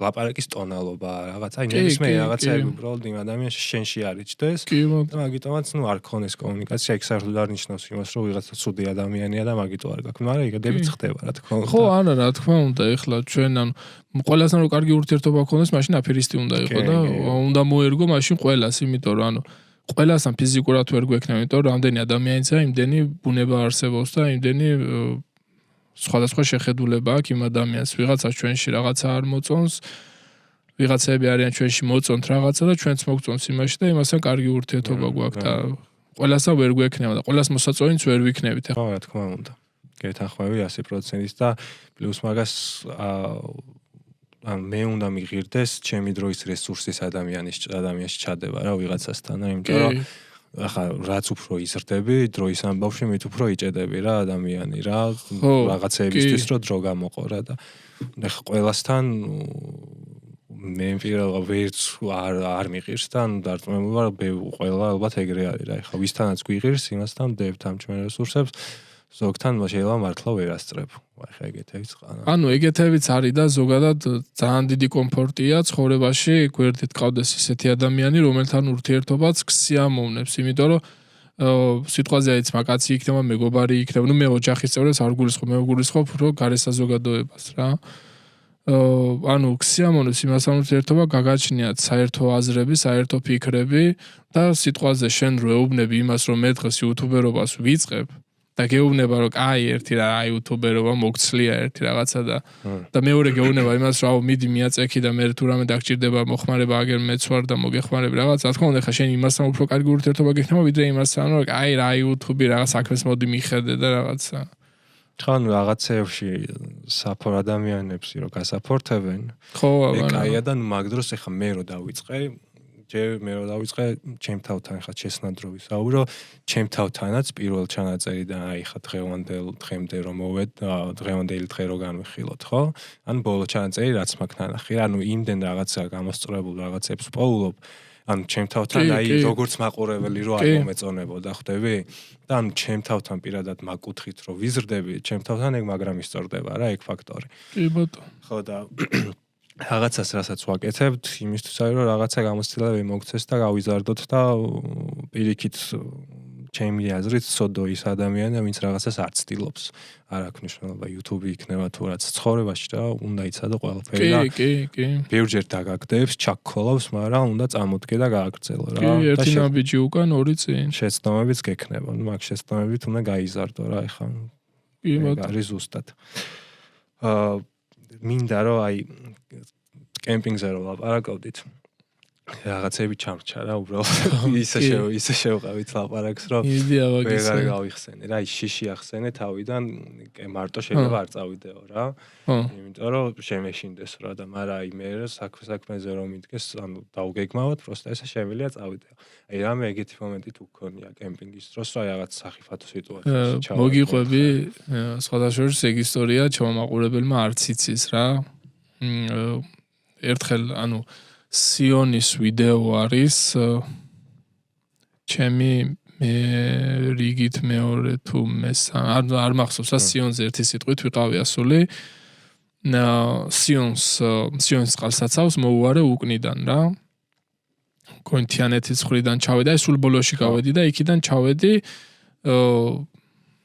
ლაპარაკის ტონალობა რაღაცა აი ნებისმიერ რაღაცები უბრალოდ იმ ადამიანში შენში არ იჭდეს და მაგიტომაც ნუ არ ქონეს კომუნიკაცია იქ საერთოდ არ ნიშნავს იმას რომ ვიღაცა ცუდი ადამიანია და მაგიტო არ გაქვს მაგრამ იგებიც ხდება რა თქმა უნდა ხო არა რა თქმა უნდა ეხლა ჩვენ ანუ ყველასთან რო კარგი ურთიერთობა ქონდეს მაშინ აფერისტი უნდა იყო და უნდა მოერგო მაშინ ყველას იმიტომ რომ ანუ ყველასთან ფიზიკურად ვერ გვექნება იმიტომ რომ რამდენი ადამიანია იმდენი ბუნება არსებობს და იმდენი სხვადასხვა შეხედულება აქვს იმ ადამიანს ვიღაცა ჩვენში რაღაცა არ მოწონს ვიღაცები არიან ჩვენში მოწონთ რაღაცა და ჩვენც მოგწონს იმაში და იმასთან კარგი ურთიერთობა გვაქვს და ყველასთან ვერ გვექნება და ყველას მოსაწონიც ვერ ვიქნებით ხო რა თქმა უნდა გეთანხმები 100%-ით და პლუს მაგას ან მე უნდა მიღირდეს ჩემი დროის რესურსის ადამიანში ჩადება რა ვიღაცასთან იმიტომ რომ ახლა რაც უფრო იზრდები დროის ამბავში მით უფრო იჭედები რა ადამიანი რა რაღაცეებისთვის რომ დრო გამოყო რა და ახლა ყველასთან მე პირადად ვერც არ მიყირს და დარწმუნებული ვარ ყველა ალბათ ეგრე არის რა ახლა ვისთანაც გვიღირს იმასთან დებთ ამ ჩვენ რესურსებს ზოგთან შეიძლება მართლა ვერ ასწრებ ახლა ეგეთებიც ყანა ანუ ეგეთებიც არის და ზოგადად ძალიან დიდი კომფორტია ცხოვრებაში გვერდით ყავდეს ისეთი ადამიანი რომელთან ურთიერთობაც ქსიამოვნებს იმიტომ რომ სიტყვაზე აიც მაგაცი იქნება მეგობარი იქნება ნუ მე ოჯახის წევრებს არ გულისხმობ მე გულისხმობ რომ გარე საზოგადოებას რა ანუ ქსიამოვნებს იმასთან ურთიერთობა გაგაჩნიათ საერთო აზრები საერთო ფიქრები და სიტყვაზე შენ რო ეუბნები იმას რომ მე დღეს იუთუბერობას ვიწყებ და გეუბნება რომ აი ერთი რა აი იუთუბერობა მოგცლია ერთი რაღაცა და მეორე გეუბნება იმას რომ აუ მიდი მიაწექი და მე თუ რამე დაგჭირდება მოხმარება აგერ მეც ვარ და მოგეხმარები რაღაც რა თქმა უნდა ხა შენ იმასთან უფრო კარგი ურთიერთობა გექნება ვიდრე იმასთან რომ აი რა იუთუბი რაღაც საქმეს მოდი მიხედე და რაღაცა თან რაღაცეებში საფორ ადამიანებს რო გასაფორთებენ ხო ეკაია და მაგ დროს ეხა მე რო დავიწყე მე რო დავიწყე ჩემ თავთან ხა შესნად რო ვისაუბრო ჩემ თავთანაც პირველ ჩანაწერიდან აი ხა დღემდე რომ მოვედ დღევანდელი დღე რო განვიხილოთ ხო ან ბოლო ჩანაწერი რაც მაქვს ნანახი ანუ იმდენ რაღაცა გამოსწორებულ რაღაცებს პოულობ ან ჩემ თავთან აი როგორც მაყურებელი რო არ მომეწონებოდა ხვდები და ან ჩემ თავთან პირადად მაგკუთხით რო ვიზრდები ჩემ თავთან ეგ მაგრამ ისწორდება რა ეგ ფაქტორი კი ბატონო ხო და რაღაცას რასაც ვაკეთებთ იმისთვის არის რომ რაღაცა გამოცდილებები მოგცეს და გავიზარდოთ და პირიქით ჩემი აზრით სოდო ის ადამიანია ვინც რაღაცას არ ცდილობს არ აქვს მნიშვნელობა YouTube იქნება თუ რაც ცხოვრებაში და უნდა იცადო ყველაფერი და კი ბევრჯერ დაგაგდებს ჩაქქოლავს მაგრამ უნდა წამოდგე და გააგრძელო რა კი ერთი ნაბიჯი უკან ორი წინ შეცდომებიც გექნება ნუ მაგ შეცდომებით უნდა გაიზარდო რა ეხლა კი ბატონო არის ზუსტად მინდა რომ აი კემპინგზე რომ ლაპარაკობდით რაღაცები ჩამრჩა რა უბრალოდ ისე შევყავით ლაპარაკს რომ ვეღარ გავიხსენე რა ის შიში ახსენე თავიდან მარტო შეიძლება არ წავიდეო რა იმიტომ რომ შემეშინდეს რა და მაგრამ აი მე საქმეზე რომ მიდგეს ანუ დაუგეგმავად პროსტა ესე შემიძლია წავიდეო აი რამე ეგეთი მომენტი თუ გქონია კემპინგის დროს რა რაღაც სახიფათო სიტუაციაში ჩავარდა მოგიყვები სხვადასხვა ეგ ისტორია ჩამოყურებელმა არც იცის რა ერთხელ ანუ სიონის ვიდეო არის ჩემი მე რიგით მეორე თუ მესამე არ მახსოვს სიონზე ერთი სიტყვით ვიყავი ასული სიონის წყალსაცავს მოუარე უკნიდან რა კონტიანეთის ხრიდან ჩავედი და სულ ბოლოში გავედი და იქიდან ჩავედი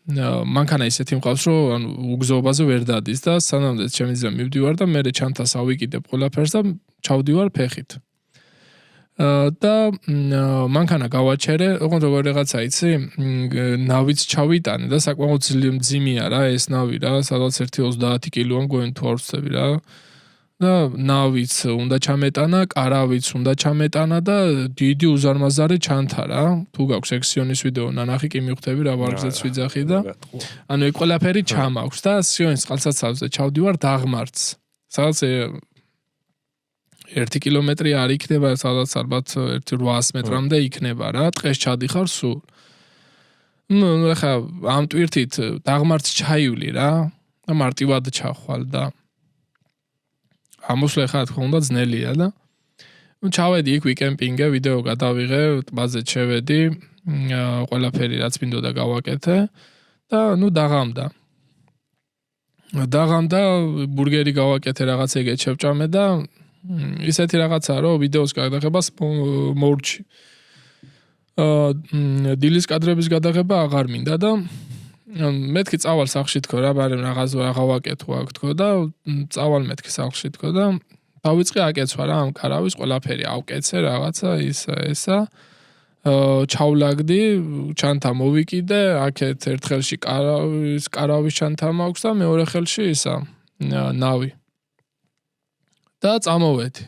მანქანა ისეთი მყავს რომ ანუ უგზოობაზე ვერ დადის და სანამდე ჩემი ძმა მივდივარ და მე ჩანთას ავიკიდებ ყველაფერს და ჩავდივარ ფეხით და მანქანა გავაჩერე ოღონდ როგორ რაღაცა იცი ნავიც ჩავიტანე და საკმაოდ მძიმეა რა ეს ნავი რა სადღაც 1-30 კილოა მგონი თუ არ ვცდები რა და ნავიც უნდა ჩამეტანა, კარავიც უნდა ჩამეტანა და დიდი უზარმაზარი ჩანთა რა. თუ გაქვს სექციონის ვიდეო ნანახი კი მიხვდები რა ვარგზეც ვიძახი და ანუ ეგ ყველაფერი ჩამაქვს და სიონის წყალსაცავზე ჩავდივარ დაღმართს. სადაც 1 კილომეტრი არ იქნება, სადაც ალბათ 800 მეტრამდე იქნება რა. ტყეს ჩადიხარ სულ. ნუ ხა ამ ტვირთით დაღმართს ჩაივლი რა და მარტივად ჩახვალ და ამოსვლე ხა თქო უნდა ძნელია და ნუ ჩავედი იქ ვიკემპინგე ვიდეო გადავიღე ტბაზე შევედი ყველაფერი რაც მინდოდა გავაკეთე და ნუ დაღამდა ბურგერი გავაკეთე რაღაც ეგეთ შევჭამე და ისეთი რაღაცა რომ ვიდეოს გადაღებას მორჩი დილის კადრების გადაღება აღარ მინდა და მეთქი წავალ სახლში თქო რა ბარემ რაღაც აღავაკეთო აქ თქო და წავალ მეთქი სახლში თქო და დავიწყე აკეცვა რა ამ კარავის ყველაფერი ავკეცე რაღაცა ისა ჩავლაგდი ჩანთა მოვიკიდე აქეთ ერთ ხელში კარავის ჩანთა მაქვს და მეორე ხელში ისა ნავი და წამოვედი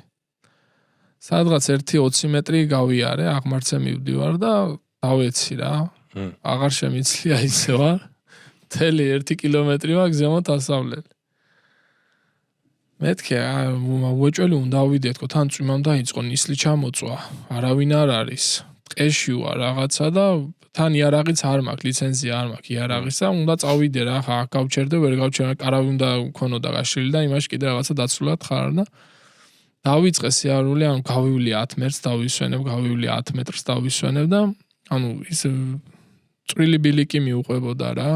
სადღაც 1-20 მეტრი გავიარე აღმართზე მივდივარ და დავეცი რა აღარ შემიძლია ისე ვარ მთელი 1 კილომეტრი მაქვს ზემოთ ასავლელი მეთქე უეჭველი უნდა ავიდე თქო თან წვიმამ დაიწყო ნისლი ჩამოწვა არავინ არ არის ტყეში ვარ რაღაცა და თან იარაღიც არ მაქვს ლიცენზია არ მაქვს იარაღის და უნდა წავიდე რა ხა აქ გავჩერდე ვერ გავჩერდე კარავი უნდა მქონოდა გაშლილი და იმაში კიდე რაღაცა დაცულად ხარ და დავიწყე სიარული ანუ გავივლი 10 მეტრს დავისვენებ გავივლი 10 მეტრს დავისვენებ და ანუ ის წვრილი ბილიკი მიუყვებოდა რა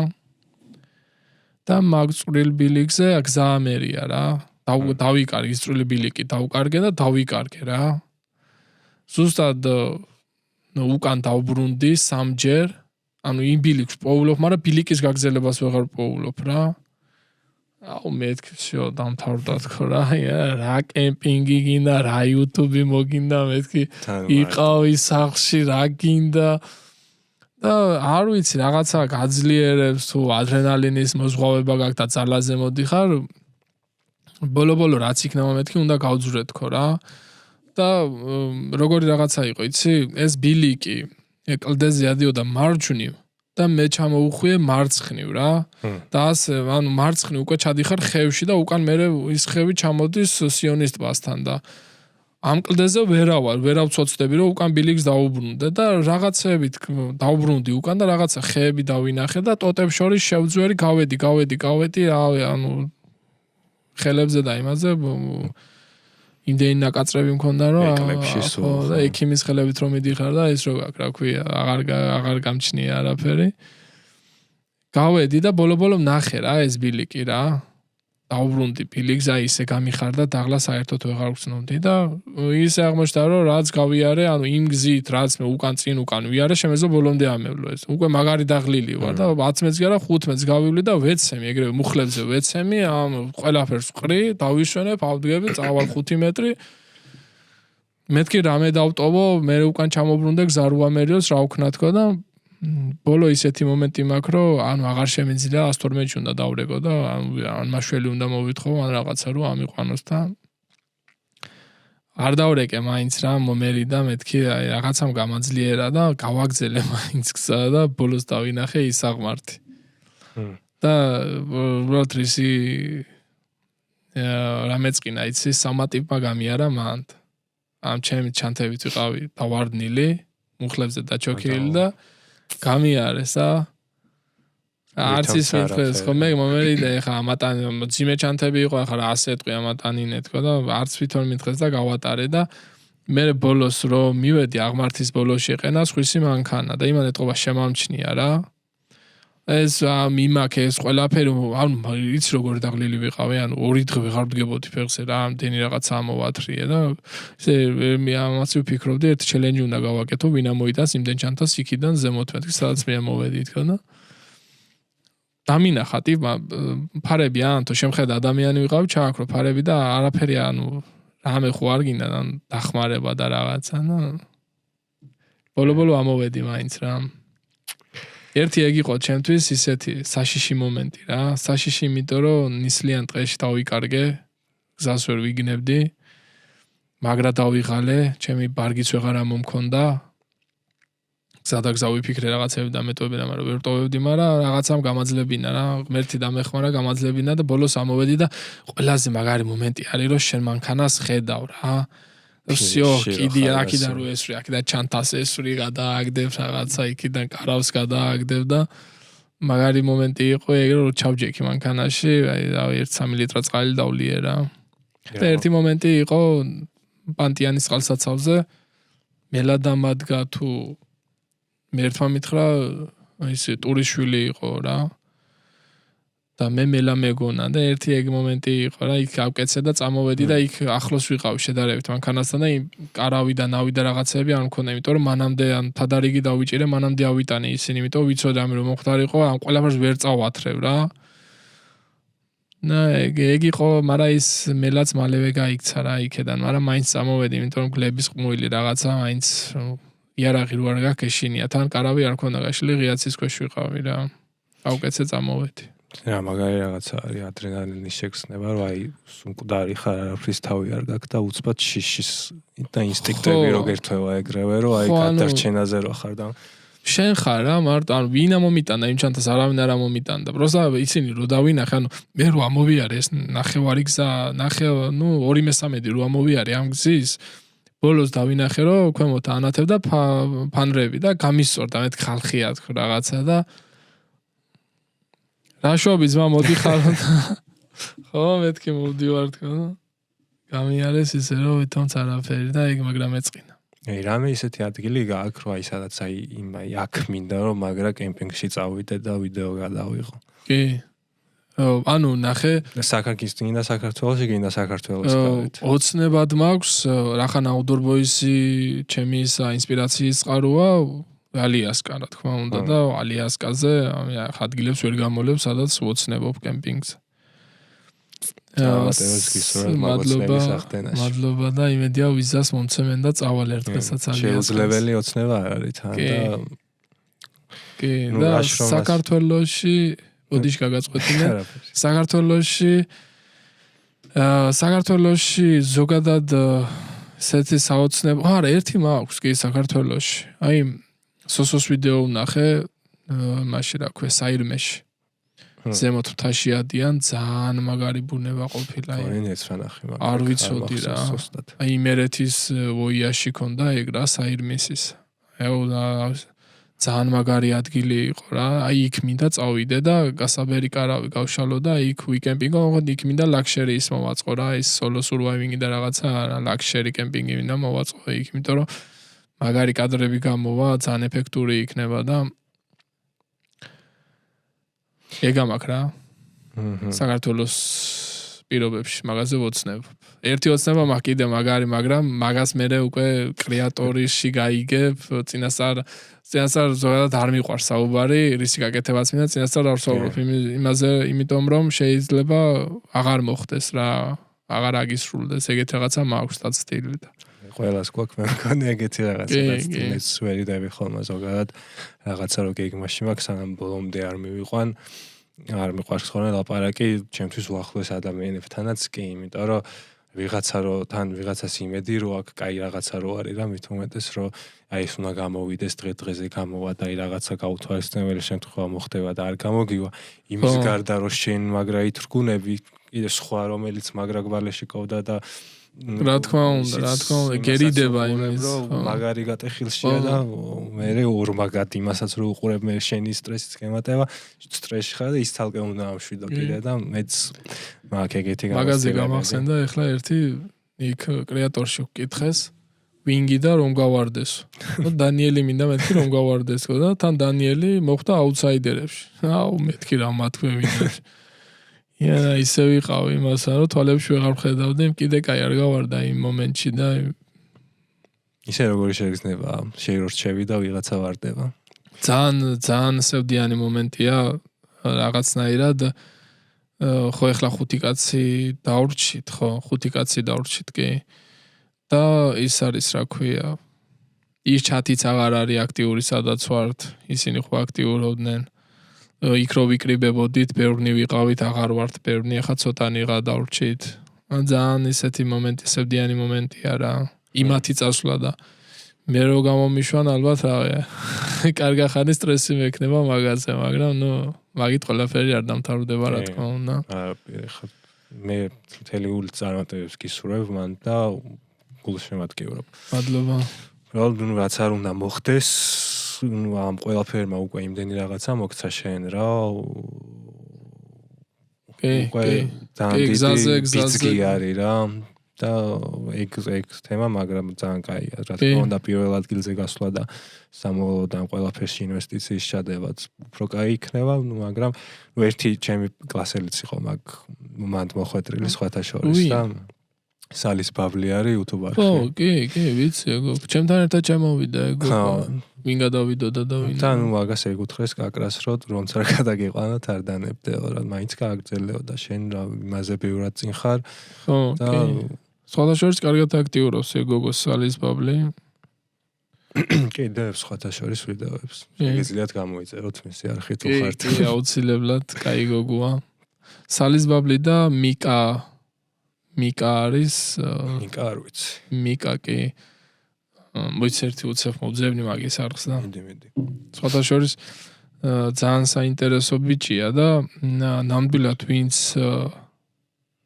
და მაგ წვრილ ბილიკზე გზაამერია რა დავიკარგე ის წვრილი ბილიკი დავკარგე და დავიკარგე რა ზუსტად უკან დავბრუნდი სამჯერ ანუ იმ ბილიკს პოულობ მაგრამ ბილიკის გაგზელებას ვეღარ პოულობ რა აუ მეთქი всё დამთავრდა თქო რა რა კემპინგი გინდა რა YouTube მოგინდა მეთქი იყავი სახლში რა გინდა და არ ვიცი რაღაცა გაძლიერებს თუ ადრენალინის მოზღვავება გაქვს და ძალაზე მოდიხარ ბოლო რაც იქნება მეთქი უნდა გავძვრე თქო რა და როგორი რაღაცა იყო იცი ეს ბილიკი ეკლდეზე ადიოდა მარჯვნივ და მე ჩამოუხვიე მარცხნივ რა და ასე ანუ მარცხნივ უკვე ჩადიხარ ხევში და უკან მე ის ხევი ჩამოდის სიონის ტბასთან და ამ კლდეზე ვერავ ცოცდები რომ უკან ბილიკს დაუბრუნდე და რაღაცებით დაუბრუნდი უკან და რაღაცა ხეები დავინახე და ტოტებს შორის შევძვერი გავედი ანუ ხელებზე და იმაზე იმდენი ნაკაწრები მქონდა რომ და ექიმის ხელებით რომ მიდიხარ და ის რო გაქვს რა ქვია აღარ გამჩნია არაფერი გავედი და ბოლო ნახე რა ეს ბილიკი რა დავბრუნდი ბილიკს აი ისე გამიხარდა დაღლა საერთოდ ვეღარ ვგრძნობდი და ისე აღმოჩნდა რომ რაც გავიარე ანუ იმ გზით რაც მე უკან ვიარე შემეძლო ბოლომდე ამევლო ეს უკვე მაგარი დაღლილი ვარ და 10 მეტრს არა 5 მეტრს გავივლი და ვეცემი ეგრევე მუხლებზე ვეცემი ამ ყველაფერს ვყრი დავიშვენებ ავდგები წავალ 5 მეტრი მეთქი რამე დავტოვო მე უკან ჩამობრუნდე გზა რო ამერიოს რა ვქნა თქო და ბოლო ისეთი მომენტი მაქვს რომ ანუ აღარ შემიძლია 112-ში უნდა დავრეგო და ან მაშველი უნდა მოვითხოვო ან რაღაცა რომ ამიყვანოს და არ დავრეკე მაინც რა მომერი და მეთქი აი რაღაცამ გამაძლიერა და გავაგზელე მაინც გზა და ბოლოს დავინახე ის აღმართი და უბრალოდ რისი რამეწყინა იცი სამატიპმა გამიარა მანდ ამ ჩემი ჩანთებით ვიყავი დავარდნილი მუხლებზე დაჩოქილი და გამიარეს არც ის მითხეს ხო მე მომერი და ეხა ამატანი ძიმე ჩანთები იყო ეხა რა ასე ეტყვი ამატანინე თქო და არც თვითონ მითხეს და გავატარე და მე ბოლოს რომ მივედი აღმართის ბოლოში ეყენა სხვისი მანქანა და იმან ეტყობა შემამჩნია რა ეს მიმაქე ეს ყველაფერი ანუ იცი როგორ დაღლილი ვიყავი ანუ 2 დღე ვეღარ ვდგებოდი ფეხზე რა ამდენი რაღაცა ამოვათრიე და ესე მე ამას ვფიქრობდი ერთ ჩელენჯი უნდა გავაკეთო ვინ ამოიტანს იმდენ ჩანთას იქიდან ზემოთ მეთქი სადაც მე ამოვედი თქო და დამინახატი ფარები ანუ შემხედა ადამიანი ვიყავი ჩააქრო ფარები და არაფერი ანუ რამე ხო არ გინდა ანუ დახმარება და რაღაცა და ბოლო ამოვედი მაინც რა ერთი ეგ იყო ჩემთვის ისეთი საშიში მომენტი რა საშიში იმიტომ რომ ნისლიან ტყეში დავიკარგე გზას ვერ ვიგნებდი მაგრა დავიღალე ჩემი ბარგიც ვეღარ მომქონდა გზადაგზა ვიფიქრე რაღაცები და მეტოვებინა მაგრამ ვერ ტოვებდი მაგრამ რაღაცამ გამაძლებინა რა ღმერთი დამეხმარა გამაძლებინა და ბოლოს ამოვედი და ყველაზე მაგარი მომენტი არის რომ შენ მანქანას ხედავ რა всё, კიდე აქიდან რო ესვრი, აქიდან ჩანთას ესვრი, გადააგდებ რაღაცა, იქიდან კარავს გადააგდებ და მაგარი მომენტი იყო ეგრე რომ ჩავჯექი მანქანაში, აი რავი 1-3 ლიტრა წყალი დავლიე რა. და ერთი მომენტი იყო პანტიანის წყალსაცავზე მელადამადგა თუ მე ერთმა მითხრა ისე ტურიშვილი იყო რა. და მე მელა მეგონა და ერთი ეგ მომენტი იყო რა, იქ ავკეცე და წამოვედი და იქ ახლოს ვიყავ შედარებით მანქანასთან და კარავი და ნავი და რაღაცები არ მქონდა, იმიტომ რომ მანამდე ან თადარიგი დავიჭირე, მანამდე ავიტანე ისინი, იმიტომ ვიცოდი ამი რომ მომხდარიყო, ამ ყველაფერს ვერ წავათრევ რა. და ეგ იყო, მაგრამ ის მელაც მალევე გაიქცა რა იქედან, მაგრამ მაინც წამოვედი, იმიტომ რომ გლების ყმუილი რაღაცა მაინც იარაღი რო არ გაქვს ეშინია, თან კარავი არ მქონდა გაშლი, ღიაცის ქვეშ ვიყავი რა. ავკეცე წამოვედი. რა მაგარი რაღაცა არის ადრენალინის შეგრძნება, რომ აი მკვდარი ხარ, არაფრის თავი არ გაქვს და უცბად შიშის და ინსტინქტები რო გერთვევა ეგრევე, რომ აი გადარჩენაზე რო ხარ და შენ ხარ რა, მარტო ანუ ვინ ამომიტანდა იმ ჩანთას, არავინ არ ამომიტანდა. პროსტა ისინი რო დავინახე, ანუ მე რო ამოვიარე ეს ნახევარი გზა, ნუ 2/3 რო ამოვიარე ამ გზის, ბოლოს დავინახე რომ ქვემოთ ანათებდა ფანრები და გამისწორდა მე ხალხია თქო რაღაცა და რაშობი ძმა მოდიხარ ხო მეთქი მოვდივარ თქო გამიარეს ისე რომ თუმცა არაფერი და ეგ მაგრამ ეწყინა აი რამე ისეთი ადგილი გააქვს რომ აი სადაც აი იმ აი აქ მინდა რომ მაგრა კემპინგში წავიდე და ვიდეო გადავიღო კი ანუ ნახე საქართველოს გინდა საქართველოში გინდა საქართველოს გავით ოცნებად მაქვს რახან outdoor boys-ი ჩემი ინსპირაციის წყაროა ალიასკა რა თქმა უნდა და ალიასკაზე ადგილებს ვერ გამოლებ სადაც ვოცნებობ კემპინგზე მადლობა და იმედია ვიზას მომცემენ და წავალ ერთ დღესაც ალიასკას შეუძლებელი ოცნება არ არის თან და კი და საქართველოში ოდიშ გაგაწყვეტინე საქართველოში ზოგადად ესეთი საოცნებო არა ერთი მაქვს კი საქართველოში აი სოსოს ვიდეო ვნახე მაშინ რა ქვია საირმეში ზემოთ მთაში ადიან ძალიან მაგარი ბუნება ყოფილა არ ვიცოდი რა აი იმერეთის ვოიაში ქონდა ეგ რა საირმესის ძალიან მაგარი ადგილი იყო რა აი იქ მინდა წავიდე და გასაბერი კარავი გავშალო და იქ ვიკემპინგო იქ მინდა ლაქშერის მოვაწყო რა ის სოლო სურვაივინგი და რაღაცა ლაქშერი კემპინგი მინდა მოვაწყო იქ იმიტომ რომ მაგარი კადრები გამოვა ძალიან ეფექტური იქნება და ეგ ამაკ რა საქართველოს პირობებში მაგაზე ვოცნებ ერთი ოცნება მაქვს კიდე მაგარი მაგრამ მაგას მე უკვე კრეატორიში გაიგებ წინასწარ ზოგადად არ მიყვარს საუბარი რისი გაკეთებაც მინდა წინასწარ არ ვსაუბრობ იმაზე იმიტომ რომ შეიძლება აღარ მოხდეს რა აღარ აგისრულდეს ეგეთი რაღაცა მაქვს და სტილი და ყველას გვაქვს მე მგონი ეგეთი რაღაცა და სტილიც ვერიდები ხოლმე ზოგადად რაღაცა რო გეგმაში მაქვს სანამ ბოლომდე არ მივიყვან არ მიყვარს ხოლმე ლაპარაკი ჩემთვის უახლოეს ადამიანებთანაც კი იმიტომ რომ ვიღაცა რო თან ვიღაცას იმედი რო აქ კაი რაღაცა რო არის რა მით უმეტეს რო აი ეს უნდა გამოვიდეს დღე-დღეზე გამოვა და აი რაღაცა გაუთვალისწინებელი შემთხვევა მოხდება და არ გამოგივა იმის გარდა რომ შენ მაგრა ითრგუნები კიდე სხვა რომელიც მაგრა გვალეში ყავდა და რა თქმა უნდა გერიდება იმის მაგარი გატეხილშია და მე ორმაგად იმასაც რო უყურებ მე შენი სტრესიც გემატება სტრესში ხარ და ის თალკე უნდა ამშვიდო კიდე და მეც მაგ ეგეთი მაგაზე გამახსენდა ეხლა ერთი იქ კრეატორში ვკითხეს ვინგი და რომ გავარდეს და დანიელი მინდა მეთქი რომ გავარდესო და თან დანიელი მოხდა აუთსაიდერებში აუ მეთქი რა მათქვევინებს ია ისე ვიყავ იმასა რომ თვალებში ვეღარ ვხედავდი კიდე კაი არ გავარდა იმ მომენტში და ისე როგორი შეგრძნება შეირჩევი და ვიღაცა ვარდება ძალიან სევდიანი მომენტია რაღაცნაირად ხო ეხლა 5 კაცი დავრჩით ხო 5 კაცი დავრჩით კი და ის არის რა ქვია ის ჩათიც აღარ არის აქტიური სადაც ვართ ისინი ხო აქტიურობდნენ იქ რო ვიკრიბებოდით, ბევრნი ვიყავით, აღარ ვართ ბევრნი, ახლა ცოტანი გადავრჩით. ძალიან ისეთი მომენტი, სევდიანი მომენტია რა. იმათი წასვლა და მე რო გამომიშვან ალბათ რა. კარგი ხანი სტრესი მექნება მაგაზე, მაგრამ ნუ მაგით ყველაფერი არ დამთავრდება რა თქმა უნდა. მე მთელი გულით წარმატებებს გისურვებ მან და გულშემატკივრობ. მადლობა. უბრალოდ რაც არ უნდა მოხდეს, ამ ყველაფერმა უკვე იმდენი რაღაცა მოგცა შენ რა. ძალიან დიდი ბიძგი არის რა. და ეგ თემა, მაგრამ ძალიან კაია. რა თქმა უნდა, პირველ ადგილზე გასვლა და სამოვალოდ ამ ყველაფერში ინვესტიციის ჩადებაც უფრო კაი იქნება, მაგრამ ერთი ჩემი კლასელიც იყო მაგ მანდ მოხვედრილი სხვათა შორის და სალის ბაბლი არის YouTube-ში. ხო, კი, ვიცი, ეგო. ჩემთან ერთად ჩამოვიდა ეგო. ვინ გადავიდო და ვინ. და მაგას ეკუთხრეს კაკრას, რომ არ გადაგიყვანოთ არ დანებდეო, რა მაინც გააგრძელეო და შენ რა იმაზე ბევრად წინ ხარ. ხო, კი. სხვათა შორის კარგად აქტიურობს ეგოგოს სალის ბაბლი. კი, და სხვათა შორის ვიდეოებს. შეგიძლიათ გამოიწეროთ მისი არხი თუ ხართ. კი, აუცილებლად, კაი გოგოა. სალის ბაბლი და მიკა არის მიკა არ ვიცი. მიკა კი მოიცი ერთი უცებ მოვძებნი მაგის არხს და მიდი. სხვათა შორის ძალიან საინტერესო ბიჭია და ნამდვილად ვინც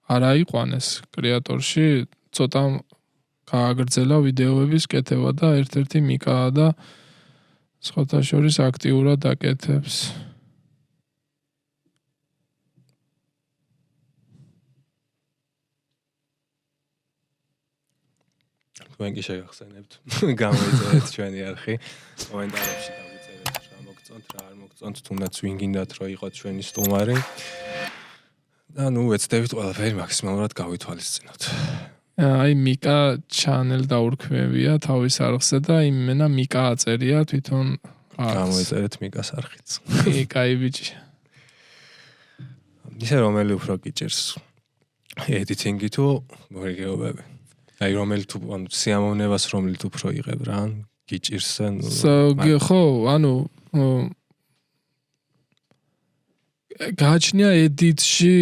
არ აიყვანეს კრეატორში ცოტა გააგრძელა ვიდეოების კეთება და ერთ-ერთი მიკაა და სხვათა შორის აქტიურად აკეთებს. თქვენ კი შეგახსენებთ. გამოიწერეთ ჩვენი არხი. კომენტარებში დავიწერეთ რა მოგწონთ, რა არ მოგწონთ, თუნდაც ვინ გინდათ რომ იყოთ ჩვენი სტუმარი. და ვეცდებით ყველაფერი მაქსიმალურად გავითვალისწინოთ. აი მიკა ჩანელ დაურქმევია თავის არხზე და იმენა მიკა აწერია თვითონ გამოიწერეთ მიკას არხიც. კი, კაი ბიჭი. ისე რომელი უფრო გიჭირს editing-ი თუ მორიგეობები? აი რომელი თუ სიამოვნებას რომელი თუ უფრო იღებ რა გიჭირს ხო გააჩნია edit-ში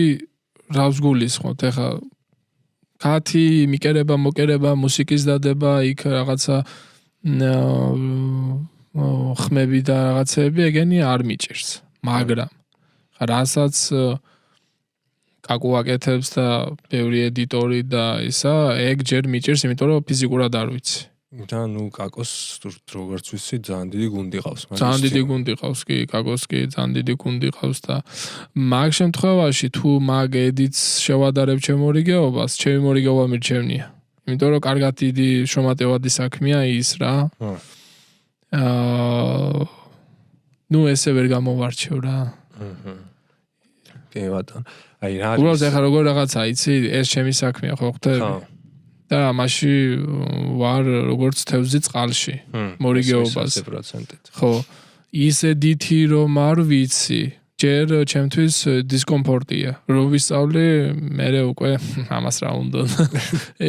რავს გულისხმობთ ეხა კათი მიკერება მოკერება მუსიკის დადება იქ რაღაცა ხმები და რაღაცები ეგენი არ მიჭირს მაგრამ ხა რასაც კაკუაკეთებს და ბევრი ედიტორი და ისა ეგ ჯერ მიჭირს იმიტომ რომ ფიზიკურად არ ვიცი და კაკოს როგორც ვიცი ძალიან დიდი გუნდი ყავს ძალიან დიდი გუნდი ყავს კი კაკოს კი ძალიან დიდი გუნდი ყავს და მაგ შემთხვევაში თუ მაგ ედიტს შევადარებ ჩემ მორიგეობას ჩემი მორიგეობა მირჩევნია იმიტომ რომ კარგად დიდი შრომატევადი საქმეა ის რა ესე ვერ გამოვარჩევ რა კი ბატონო აი რა უბრალოდ ეხლა როგორ რაღაცა იცი ეს ჩემი საქმეა ხო ხვდები და მაშინ ვარ როგორც თევზი წყალში მორიგეობას 100%-ით ხო ის ედიტი რომ არ ვიცი ჯერ ჩემთვის დისკომფორტია რომ ვისწავლი მე უკვე ამას რა უნდა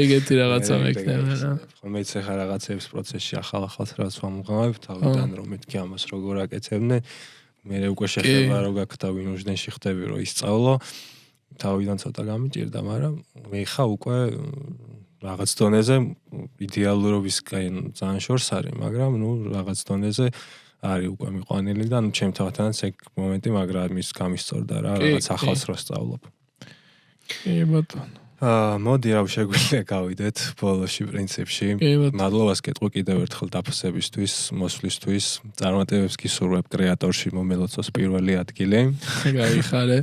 ეგეთი რაღაცა მექნება რა ხო მეც ეხლა რაღაცების პროცესში ახალ-ახალ რაც ვამღავებ თავიდან რომ მეთქი ამას როგორ აკეთებდნენ მე უკვე შეხება რომ გაქვს და ვინუჟდენში ხდები რომ ისწავლო თავიდან ცოტა გამიჭირდა მაგრამ მე ხა უკვე რაღაც დონეზე იდეალურობის ძალიან შორს არის მაგრამ რაღაც დონეზე არის უკვე მიყვანილი და ჩემ თავთანაც ეგ მომენტი მაგრამ მის გამისწორდა რა რაღაც ახალს რო სწავლობ კი ბატონო მოდი რა შეგვიძლია გავიდეთ ბოლოში პრინციპში მადლობას გეტყვი კიდევ ერთხელ დაფასებისთვის მოსვლისთვის წარმატებებს გისურვებ კრეატორში მომელოცოს პირველი ადგილი გაიხარე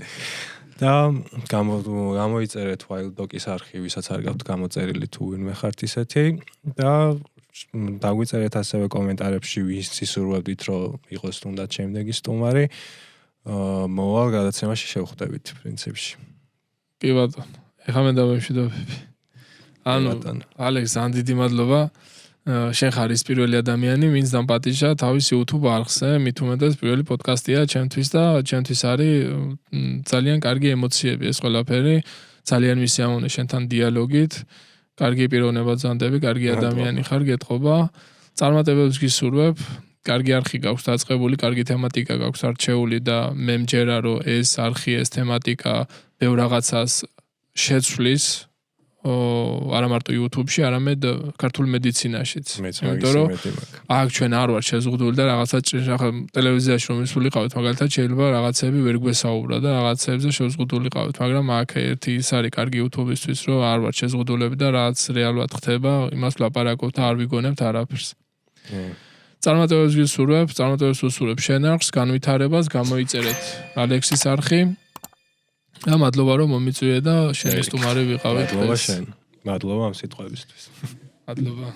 და გამოიწერეთ Wildbox-ის არხი ვისაც არ გაქვთ გამოწერილი თუ ვინმე ხართ ისეთი და დაგვიწერეთ ასევე კომენტარებში ვის ისურვებდით რომ იყოს თუნდაც შემდეგი სტუმარი მოვალ გადაცემაში შევხვდებით პრინციპში კი ბატონო ეხლა მე დავემშვიდობები ალექს ძალიან დიდი მადლობა შენ ხარ ის პირველი ადამიანი ვინც დამპატიჟა თავის YouTube არხზე მით უმეტეს პირველი პოდკასტია ჩემთვის და ჩემთვის არის ძალიან კარგი ემოციები ეს ყველაფერი ძალიან მისიამოვნე შენთან დიალოგით კარგი პიროვნება ზანდები კარგი ადამიანი ხარ გეტყობა წარმატებებს გისურვებ კარგი არხი გაქვს დაწყებული კარგი თემატიკა გაქვს არჩეული და მე მჯერა რომ ეს არხი ეს თემატიკა ბევრ რაღაცას შეცვლის არა მარტო YouTube-ში, არამედ ქართულ მედიცინაშიც. იმიტომ რომ აქ ჩვენ არ ვარ შეზღუდული და რაღაცა ახლა ტელევიზიაში რომ ისულიყავით, მაგალითად შეიძლება რაღაცები ვერ გვესაუბრა და რაღაცებზე შეზღუდულიყავით, მაგრამ აქ ერთი ის არის კარგი YouTube-ისთვის, რომ არ ვარ შეზღუდულები და რაც რეალურად ხდება, იმას ვლაპარაკობთ და არ ვიგონებთ არაფერს. წარმატებებს გისურვებ, წარმატებებს უსურვებ შენახს, განვითარებას, გამოიწერეთ ალექსის არხი. და მადლობა რომ მომიწვიე და შენი სტუმარი ვიყავით. მადლობა შენ. მადლობა ამ სიტყვებისთვის. მადლობა.